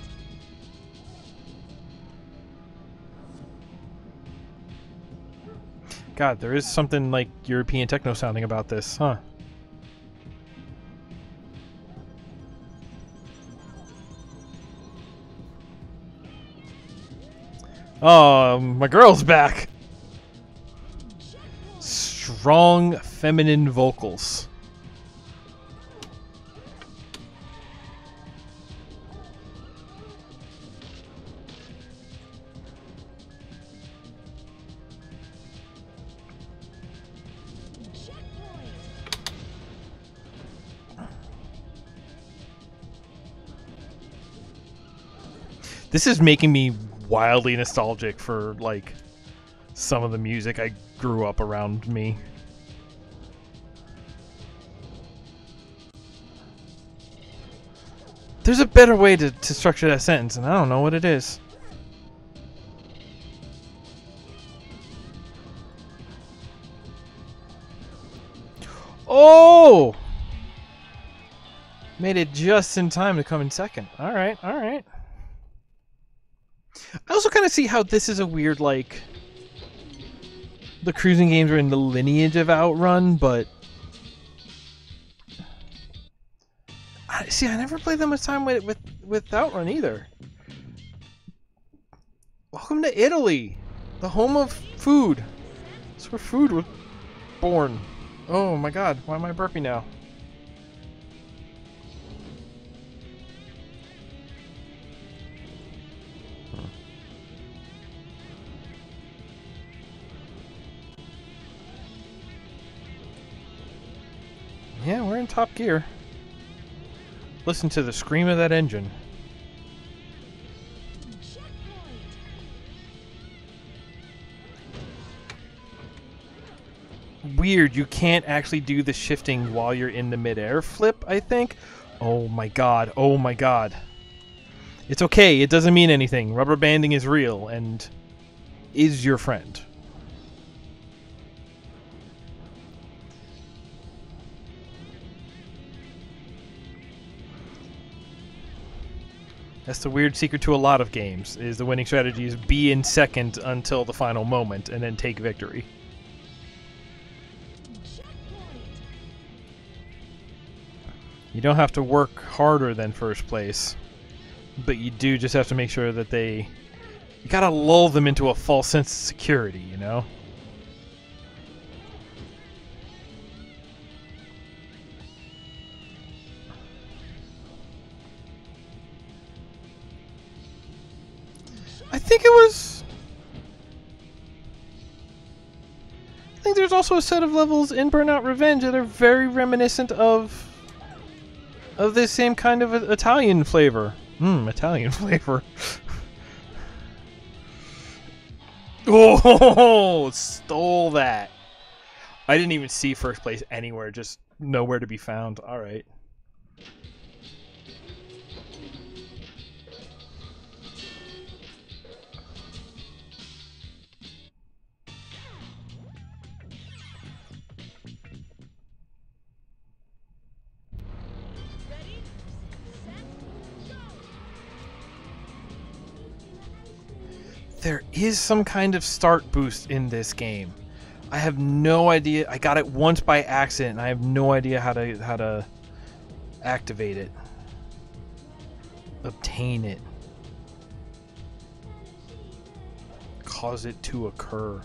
God, there is something like European techno sounding about this, huh? Oh, my girl's back. Strong feminine vocals. This is making me wildly nostalgic for, like, some of the music I grew up around me. There's a better way to structure that sentence, and I don't know what it is. Oh! Made it just in time to come in second. Alright, alright. I also kind of see how this is a weird, like... The cruising games are in the lineage of Outrun, but... See, I never played that much time with Outrun either. Welcome to Italy, the home of food. That's where food was born. Oh my god, why am I burping now? Yeah, we're in top gear. Listen to the scream of that engine. Weird, you can't actually do the shifting while you're in the midair flip, I think. Oh my god, oh my god. It's okay, it doesn't mean anything. Rubber banding is real and is your friend. That's the weird secret to a lot of games, is the winning strategy is be in second until the final moment and then take victory. You don't have to work harder than first place, but you do just have to make sure that you gotta lull them into a false sense of security, you know? I think there's also a set of levels in Burnout Revenge that are very reminiscent of this same kind of Italian flavor. Italian flavor. Oh, stole that. I didn't even see first place anywhere, just nowhere to be found. All right. There is some kind of start boost in this game. I have no idea. I got it once by accident, and I have no idea how to activate it. Obtain it. Cause it to occur.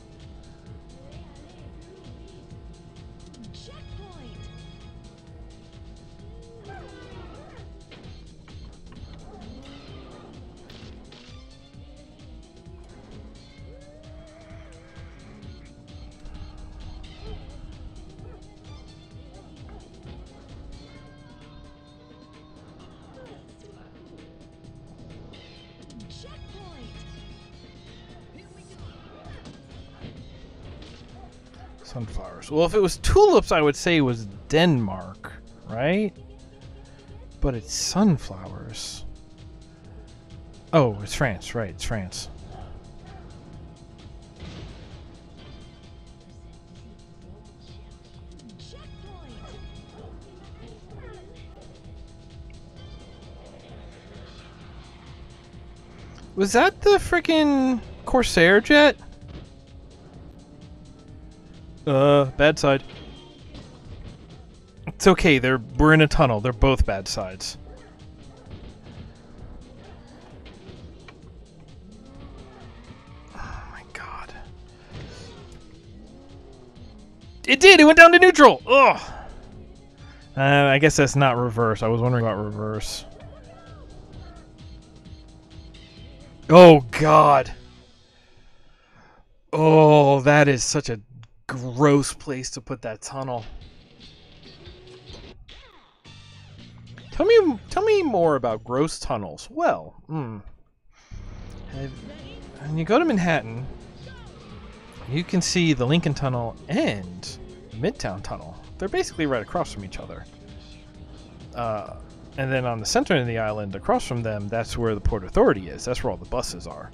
Sunflowers. Well, if it was tulips, I would say it was Denmark, right? But it's sunflowers. Oh, it's France, right? It's France. Was that the freaking Corsair jet? Bad side. It's okay, we're in a tunnel. They're both bad sides. Oh my god. It did! It went down to neutral! Ugh! I guess that's not reverse. I was wondering about reverse. Oh god. Oh, that is such a gross place to put that tunnel. Tell me more about gross tunnels. Well, when you go to Manhattan, you can see the Lincoln Tunnel and the Midtown Tunnel. They're basically right across from each other. And then on the center of the island, across from them, that's where the Port Authority is. That's where all the buses are.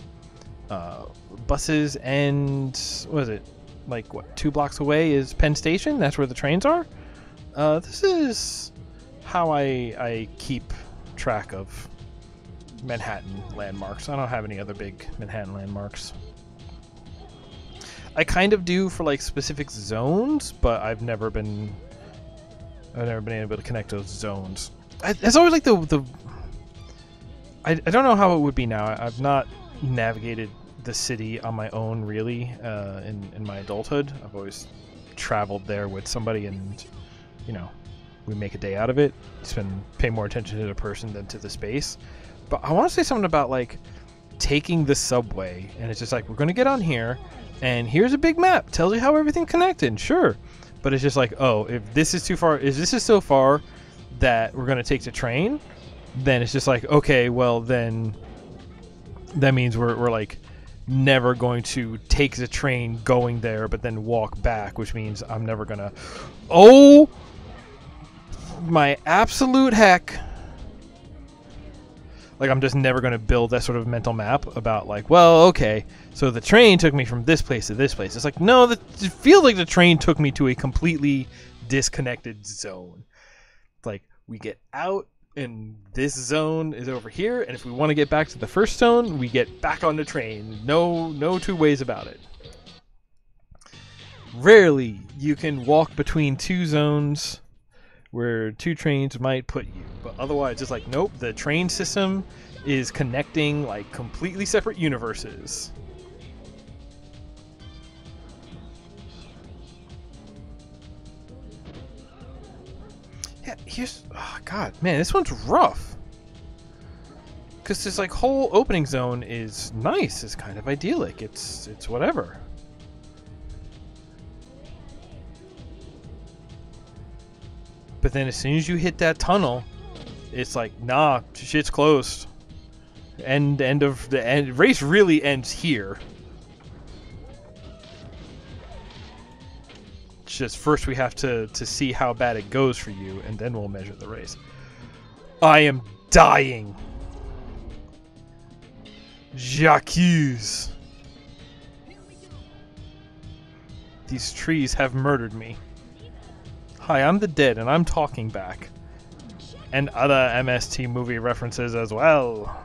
Buses and, what is it? Like, what, 2 blocks away is Penn Station? That's where the trains are? This is how I keep track of Manhattan landmarks. I don't have any other big Manhattan landmarks. I kind of do for, like, specific zones, but I've never been able to connect those zones. It's always like I don't know how it would be now. I've not navigated the city on my own, really, in my adulthood. I've always traveled there with somebody, and you know, we make a day out of it. Pay more attention to the person than to the space. But I want to say something about like taking the subway, and it's just like, we're gonna get on here, and here's a big map, tells you how everything's connected. Sure, but it's just like, oh, if this is too far, if this is so far that we're gonna take the train, then it's just like, okay, well then that means we're like never going to take the train going there but then walk back, which means I'm never gonna, oh my absolute heck, like I'm just never gonna build that sort of mental map about like, well, okay, so the train took me from this place to this place. It's like, no, it feels like the train took me to a completely disconnected zone. Like, we get out and this zone is over here, and if we want to get back to the first zone, we get back on the train. No two ways about it. Rarely you can walk between 2 zones where 2 trains might put you, but otherwise it's like, nope, the train system is connecting like completely separate universes. Yeah, here's, oh god, man, this one's rough. Because this like whole opening zone is nice, it's kind of idyllic, it's whatever. But then as soon as you hit that tunnel, it's like, nah, shit's closed. End of the end. Race really ends here. It's just first we have to see how bad it goes for you, and then we'll measure the race. I am dying. Jacques. These trees have murdered me. Hi, I'm the dead, and I'm talking back. And other MST movie references as well.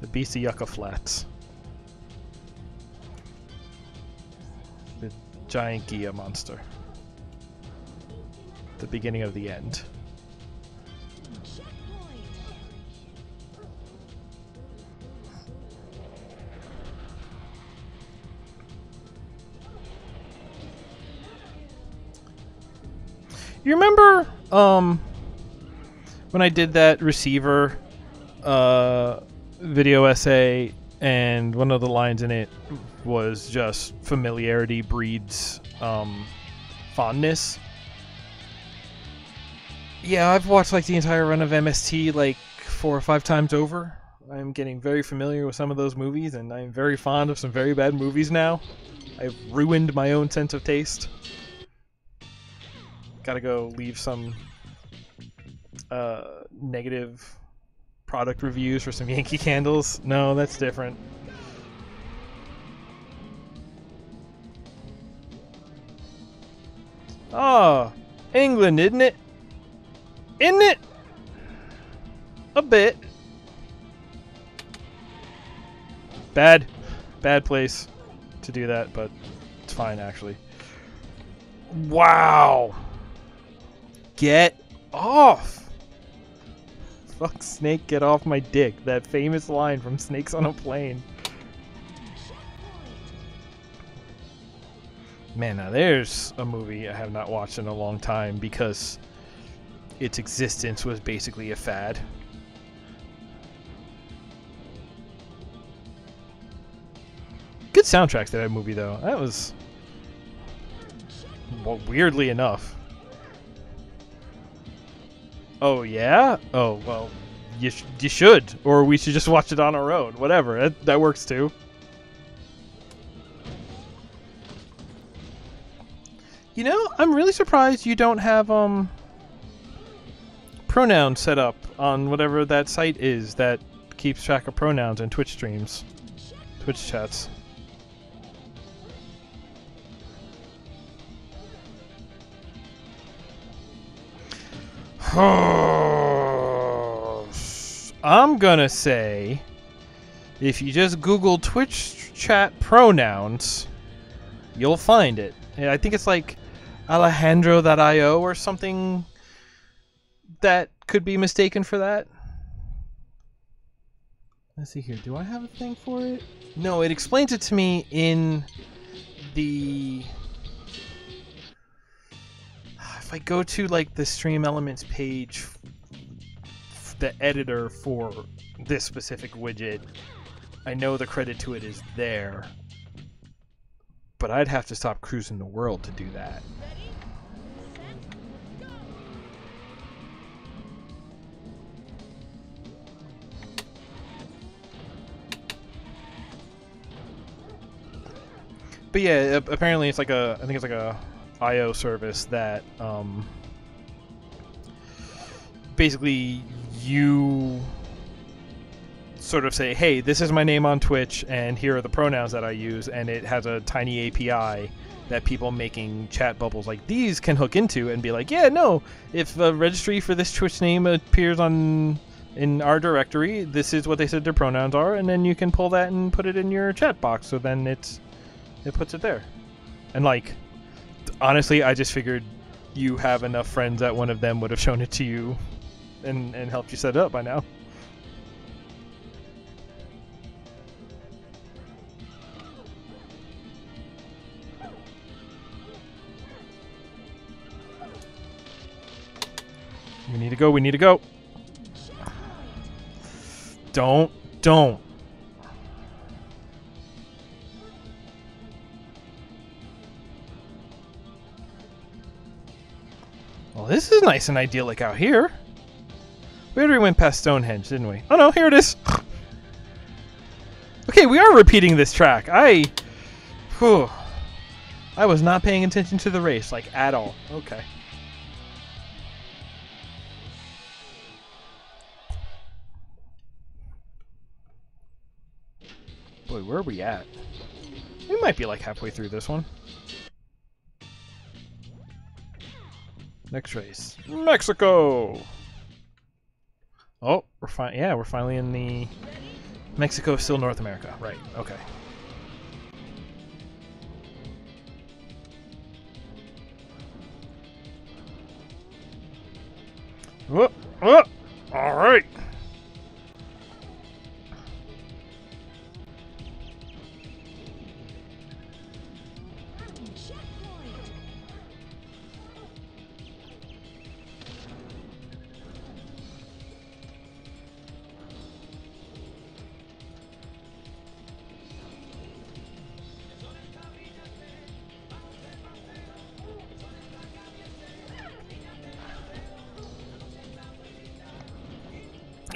The BC Yucca Flats. The giant Gia monster. The beginning of the end. You remember when I did that receiver video essay, and one of the lines in it was just familiarity breeds fondness? Yeah, I've watched like the entire run of MST like 4 or 5 times over. I'm getting very familiar with some of those movies, and I'm very fond of some very bad movies now. I've ruined my own sense of taste. Gotta go leave some negative product reviews for some Yankee Candles. No, that's different. Oh, England, isn't it? Isn't it? A bit. Bad place to do that, but it's fine actually. Wow. Get off. Fuck Snake, get off my dick. That famous line from Snakes on a Plane. Man, now there's a movie I have not watched in a long time because its existence was basically a fad. Good soundtrack to that movie, though. That was, well, weirdly enough. Oh, yeah? Oh, well, you should. Or we should just watch it on our own. Whatever. That works, too. You know, I'm really surprised you don't have pronouns set up on whatever that site is that keeps track of pronouns in Twitch streams, Twitch chats. I'm gonna say, if you just Google Twitch chat pronouns, you'll find it. I think it's like Alejandro.io or something that could be mistaken for that. Let's see here. Do I have a thing for it? No, it explains it to me in the... If I go to like the Stream Elements page, the editor for this specific widget, I know the credit to it is there. But I'd have to stop cruising the world to do that. But yeah, apparently it's like I think it's like a IO service that basically you sort of say, hey, this is my name on Twitch and here are the pronouns that I use, and it has a tiny API that people making chat bubbles like these can hook into and be like, yeah, no, if a registry for this Twitch name appears in our directory, this is what they said their pronouns are, and then you can pull that and put it in your chat box, so then it puts it there. And like, honestly, I just figured you have enough friends that one of them would have shown it to you and helped you set it up by now. We need to go, we need to go. Don't. Well, this is nice and idyllic out here. We already went past Stonehenge, didn't we? Oh no, here it is. Okay, we are repeating this track. I was not paying attention to the race, like, at all. Okay. Boy, where are we at? We might be like halfway through this one. Next race, Mexico. Oh, we're fine. Yeah, we're finally in the Mexico is still North America, right? Okay. Whoop, whoop. All right.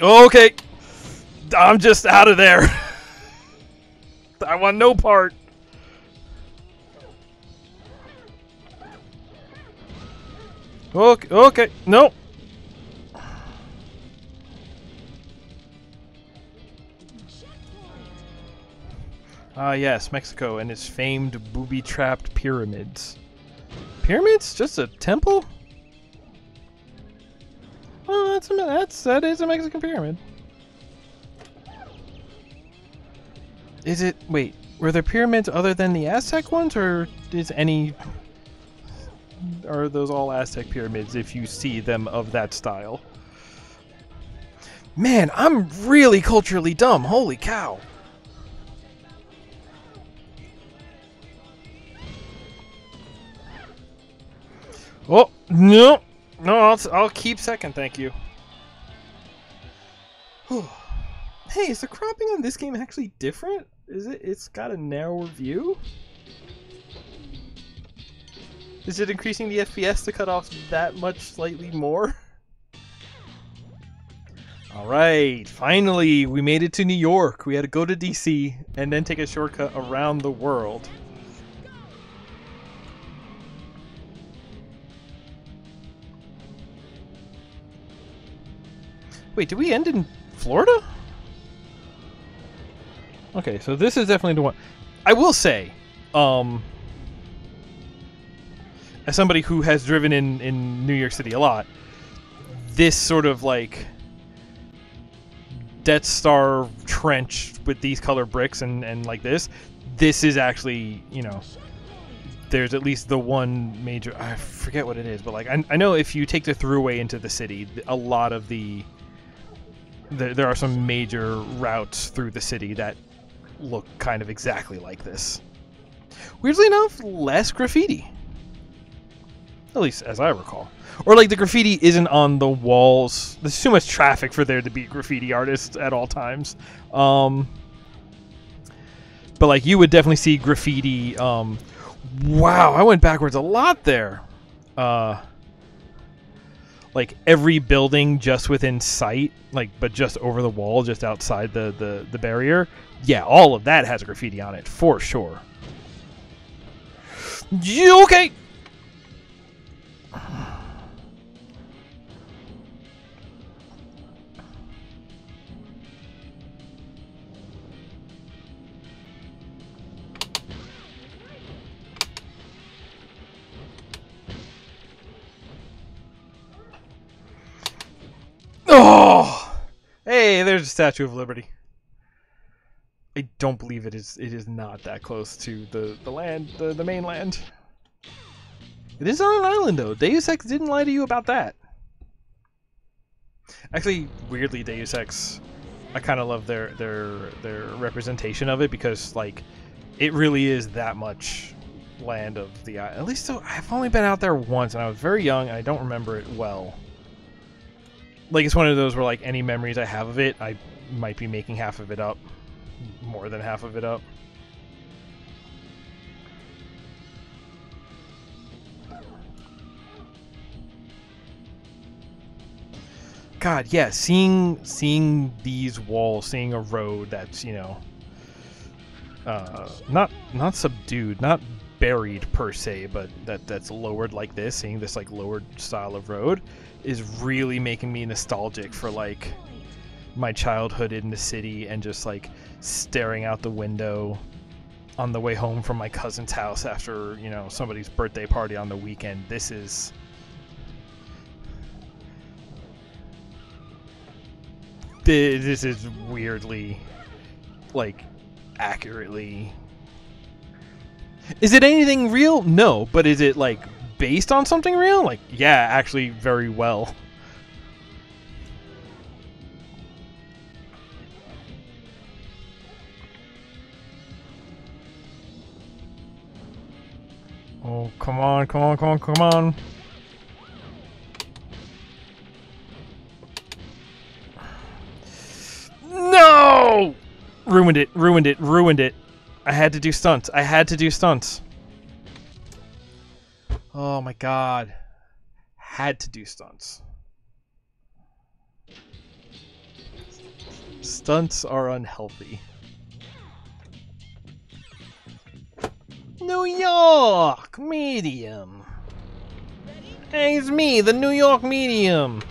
Okay, I'm just out of there. I want no part. Okay, okay, no. Ah, yes, Mexico and its famed booby-trapped pyramids. Pyramids? Just a temple? Oh, that is a Mexican pyramid. Is it? Wait, were there pyramids other than the Aztec ones, or is any? Are those all Aztec pyramids? If you see them of that style. Man, I'm really culturally dumb. Holy cow! Oh no, no, I'll keep second, thank you. Hey, is the cropping on this game actually different? Is it? It's got a narrower view. Is it increasing the FPS to cut off that much slightly more? Alright, finally, we made it to New York. We had to go to DC and then take a shortcut around the world. Wait, did we end in Florida? Okay, so this is definitely the one. I will say, as somebody who has driven in New York City a lot, this sort of like Death Star trench with these color bricks and like this is actually, you know, there's at least the one major, I forget what it is, but like I know if you take the thruway into the city, a lot of there are some major routes through the city that look kind of exactly like this. Weirdly enough, less graffiti. At least as I recall. Or like the graffiti isn't on the walls. There's too much traffic for there to be graffiti artists at all times. But like you would definitely see graffiti. Wow, I went backwards a lot there. Like every building just within sight, like but just over the wall, just outside the barrier. Yeah, all of that has graffiti on it for sure. Okay. Oh, hey, there's a Statue of Liberty. I don't believe it is. It is not that close to the land, the mainland. It is on an island though. Deus Ex didn't lie to you about that. Actually, weirdly, Deus Ex, I kind of love their representation of it because like, it really is that much land of the island. At least I've only been out there once, and I was very young, and I don't remember it well. Like, it's one of those where like any memories I have of it, I might be making half of it up, more than half of it up. God, yeah, seeing these walls, seeing a road that's, you know, not subdued, not buried per se, but that's lowered like this, seeing this like lowered style of road is really making me nostalgic for like my childhood in the city and just like staring out the window on the way home from my cousin's house after, you know, somebody's birthday party on the weekend. This is weirdly, like, accurately. Is it anything real? No, but is it like based on something real? Like, yeah, actually very well. Oh, come on, come on, come on, come on. No! Ruined it, ruined it, ruined it. I had to do stunts. I had to do stunts. Oh my god. Had to do stunts. Stunts are unhealthy. New York! Medium. Hey, it's me, the New York medium.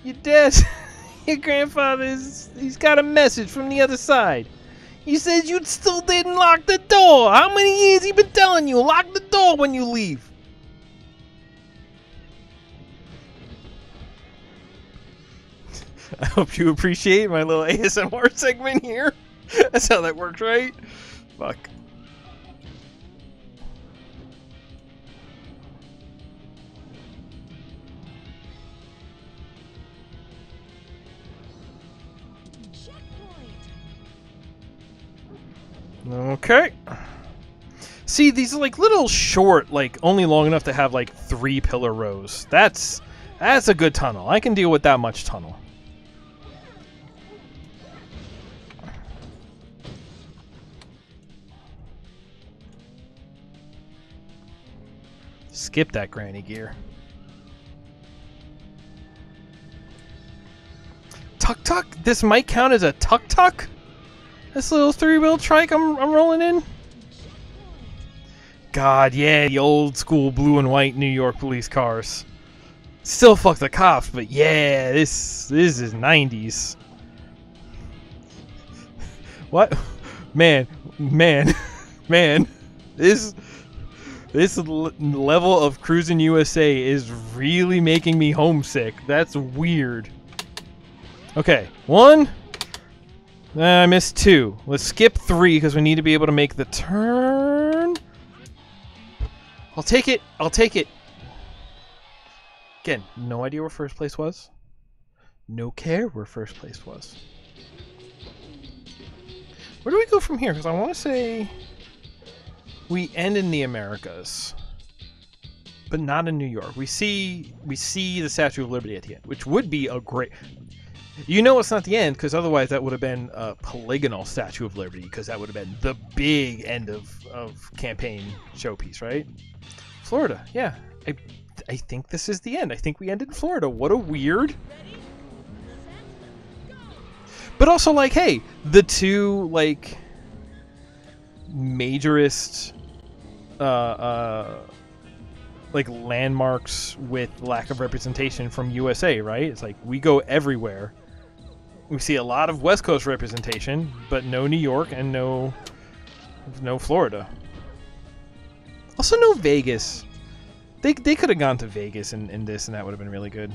Your dad, your he's got a message from the other side. He says you still didn't lock the door. How many years he been telling you? Lock the door when you leave. I hope you appreciate my little ASMR segment here. That's how that works, right? Fuck. Okay. See, these are like little short, like only long enough to have like 3 pillar rows. That's a good tunnel. I can deal with that much tunnel. Skip that granny gear. Tuk-tuk? This might count as a tuk-tuk? This little 3-wheel trike I'm rolling in? God, yeah, the old school blue and white New York police cars. Still fuck the cops, but yeah, this is 90s. What? Man. This level of Cruis'n USA is really making me homesick. That's weird. Okay, 1. I missed 2. Let's skip 3 because we need to be able to make the turn. I'll take it. I'll take it. Again, no idea where first place was. No care where first place was. Where do we go from here? Because I want to say we end in the Americas, but not in New York. We see the Statue of Liberty at the end, which would be a great. You know, it's not the end because otherwise that would have been a polygonal Statue of Liberty because that would have been the big end of campaign showpiece, right? Florida, yeah. I think this is the end. I think we ended in Florida. What a weird. But also, like, hey, the 2 like majorist like landmarks with lack of representation from USA, right? It's like we go everywhere. We see a lot of West Coast representation, but no New York and no Florida. Also, no Vegas. They could have gone to Vegas in this, and that would have been really good.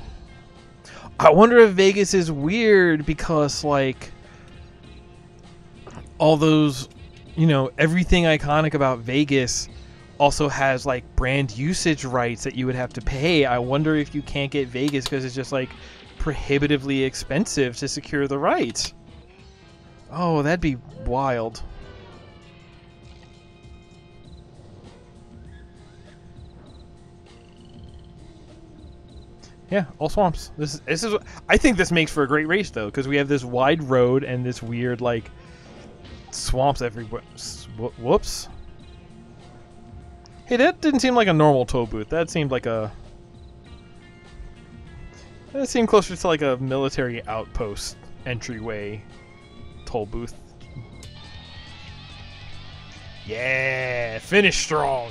I wonder if Vegas is weird because, like, all those, you know, everything iconic about Vegas also has, like, brand usage rights that you would have to pay. I wonder if you can't get Vegas because it's just, like, prohibitively expensive to secure the rights. Oh, that'd be wild. Yeah, all swamps. This is. I think this makes for a great race though, because we have this wide road and this weird like swamps everywhere. Whoops. Hey, that didn't seem like a normal toll booth. That seemed like a. That seemed closer to like a military outpost entryway toll booth. Yeah, finish strong.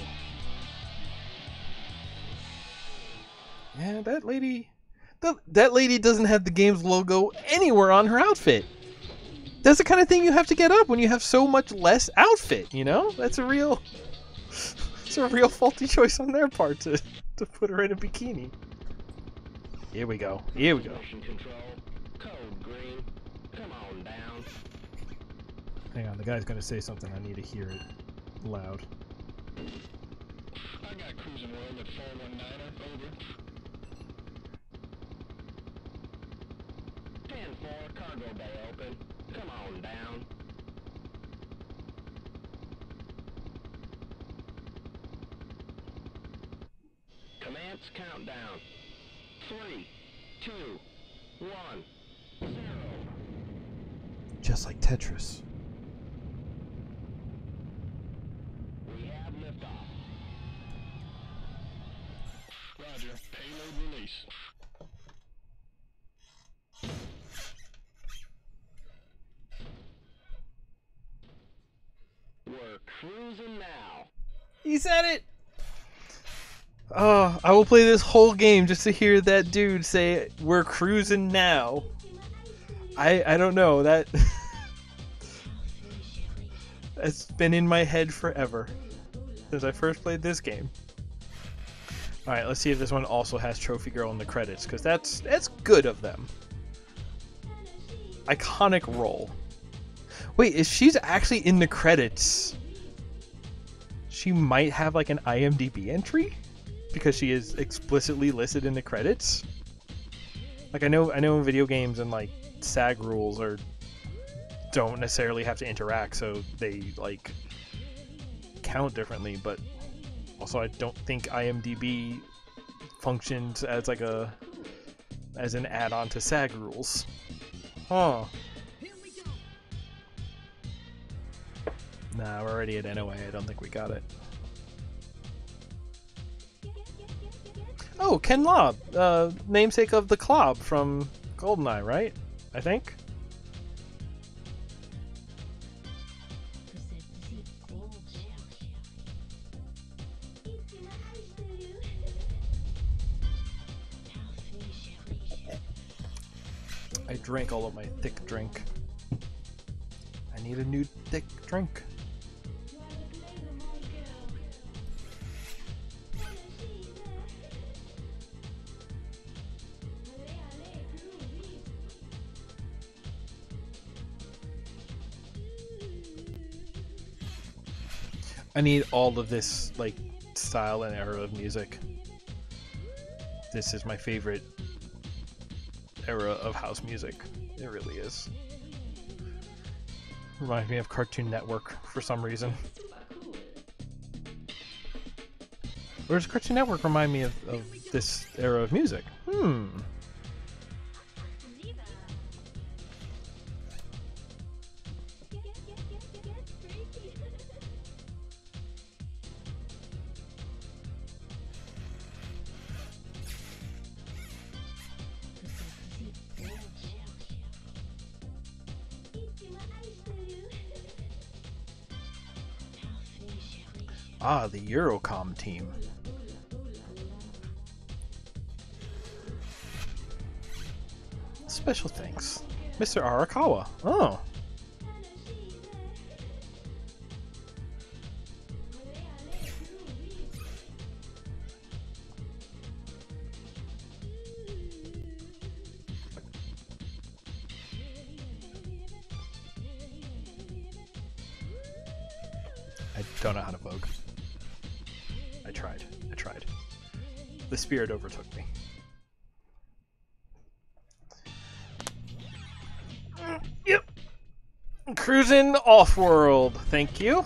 Yeah, that lady doesn't have the game's logo anywhere on her outfit. That's the kind of thing you have to get up when you have so much less outfit, you know? It's a real faulty choice on their part to put her in a bikini. Here we go. Here we go. Hang on, the guy's gonna say something. I need to hear it loud. I got Cruis'n room at 419er, over. 10-4, cargo bay open. Come on down. Commence countdown. 3, 2, 1, 0. Just like Tetris. We have liftoff. Roger. Payload release. We're cruising now. He said it! Oh, I will play this whole game just to hear that dude say, "We're cruising now." I don't know, that... It's been in my head forever. Since I first played this game. Alright, let's see if this one also has Trophy Girl in the credits, because that's good of them. Iconic role. Wait, if she's actually in the credits, she might have like an IMDb entry? Because she is explicitly listed in the credits? Like I know in video games and like SAG rules don't necessarily have to interact, so they like count differently, but also I don't think IMDb functions as like as an add-on to SAG rules. Huh. Nah, we're already at NOA. I don't think we got it. Oh, Ken Lobb, namesake of the Klob from GoldenEye, right? I think. I drank all of my thick drink. I need a new thick drink. I need all of this like style and era of music. This is my favorite era of house music. It really is. Reminds me of Cartoon Network for some reason. Or does Cartoon Network remind me of this era of music? Ah, the Eurocom team. Special thanks. Mr. Arakawa. Oh. I don't know how to Vogue. I tried. The spirit overtook me. Yep. Cruis'n Off-World. Thank you.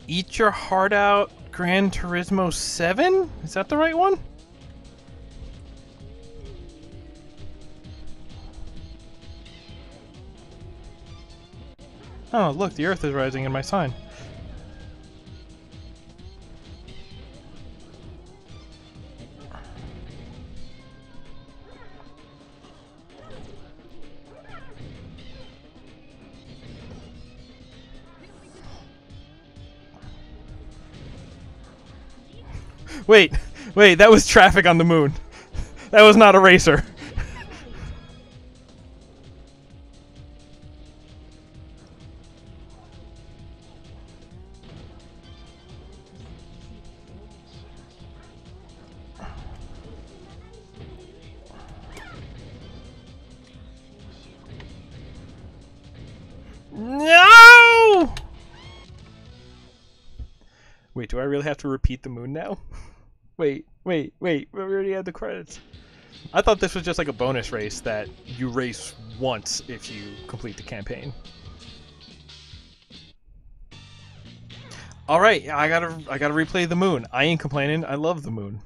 Eat Your Heart Out Gran Turismo 7? Is that the right one? Oh, look, the Earth is rising in my sign. Wait, that was traffic on the moon. That was not a racer. No! Wait, do I really have to repeat the moon now? Wait, we already had the credits. I thought this was just like a bonus race that you race once if you complete the campaign. Alright, I gotta replay the moon. I ain't complaining, I love the moon.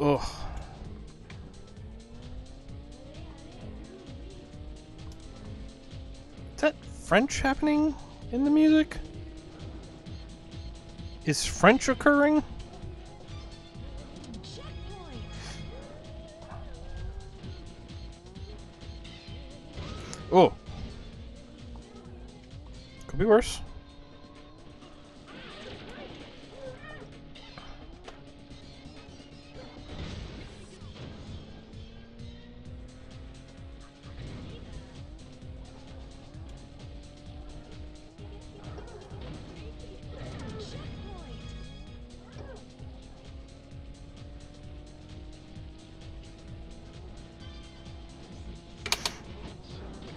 Ugh. Is that French happening in the music? Is French occurring? Checkpoint. Oh. Could be worse.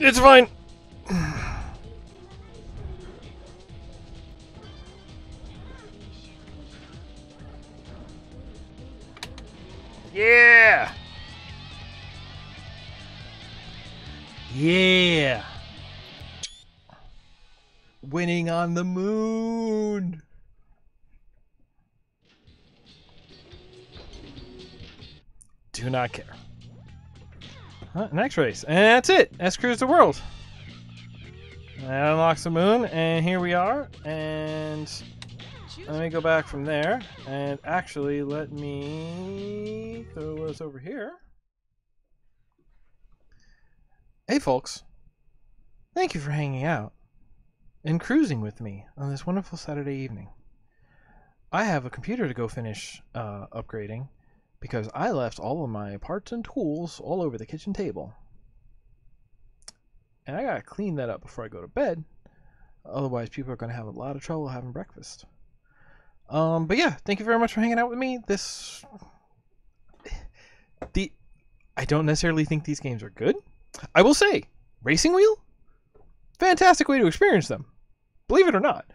It's fine. Yeah. Yeah. Winning on the moon. Do not care. Next race. And that's it. That's Cruise the World. That unlocks the moon. And here we are. And let me go back from there. And actually, let me throw us over here. Hey, folks. Thank you for hanging out and cruising with me on this wonderful Saturday evening. I have a computer to go finish upgrading because I left all of my parts and tools all over the kitchen table. And I gotta clean that up before I go to bed. Otherwise, people are gonna have a lot of trouble having breakfast. But yeah, thank you very much for hanging out with me. I don't necessarily think these games are good. I will say, Racing Wheel, fantastic way to experience them. Believe it or not.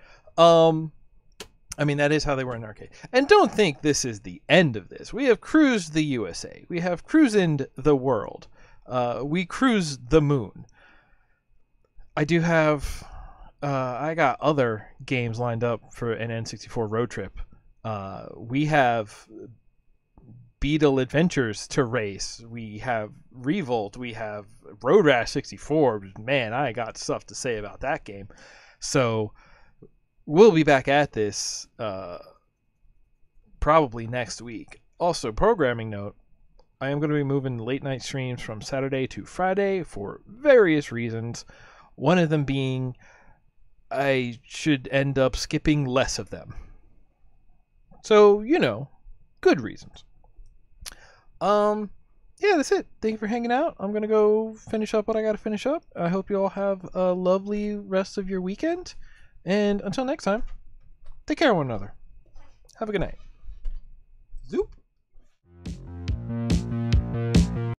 I mean, that is how they were in arcade. And don't think this is the end of this. We have cruised the USA. We have Cruis'n the world. We cruise the moon. I do have... I got other games lined up for an N64 road trip. We have Beetle Adventures to race. We have Revolt. We have Road Rash 64. Man, I got stuff to say about that game. So we'll be back at this probably next week. Also, programming note, I am going to be moving late night streams from Saturday to Friday for various reasons. One of them being I should end up skipping less of them. So, you know, good reasons. Yeah, that's it. Thank you for hanging out. I'm going to go finish up what I got to finish up. I hope you all have a lovely rest of your weekend. And until next time, take care of one another. Have a good night. Zoop.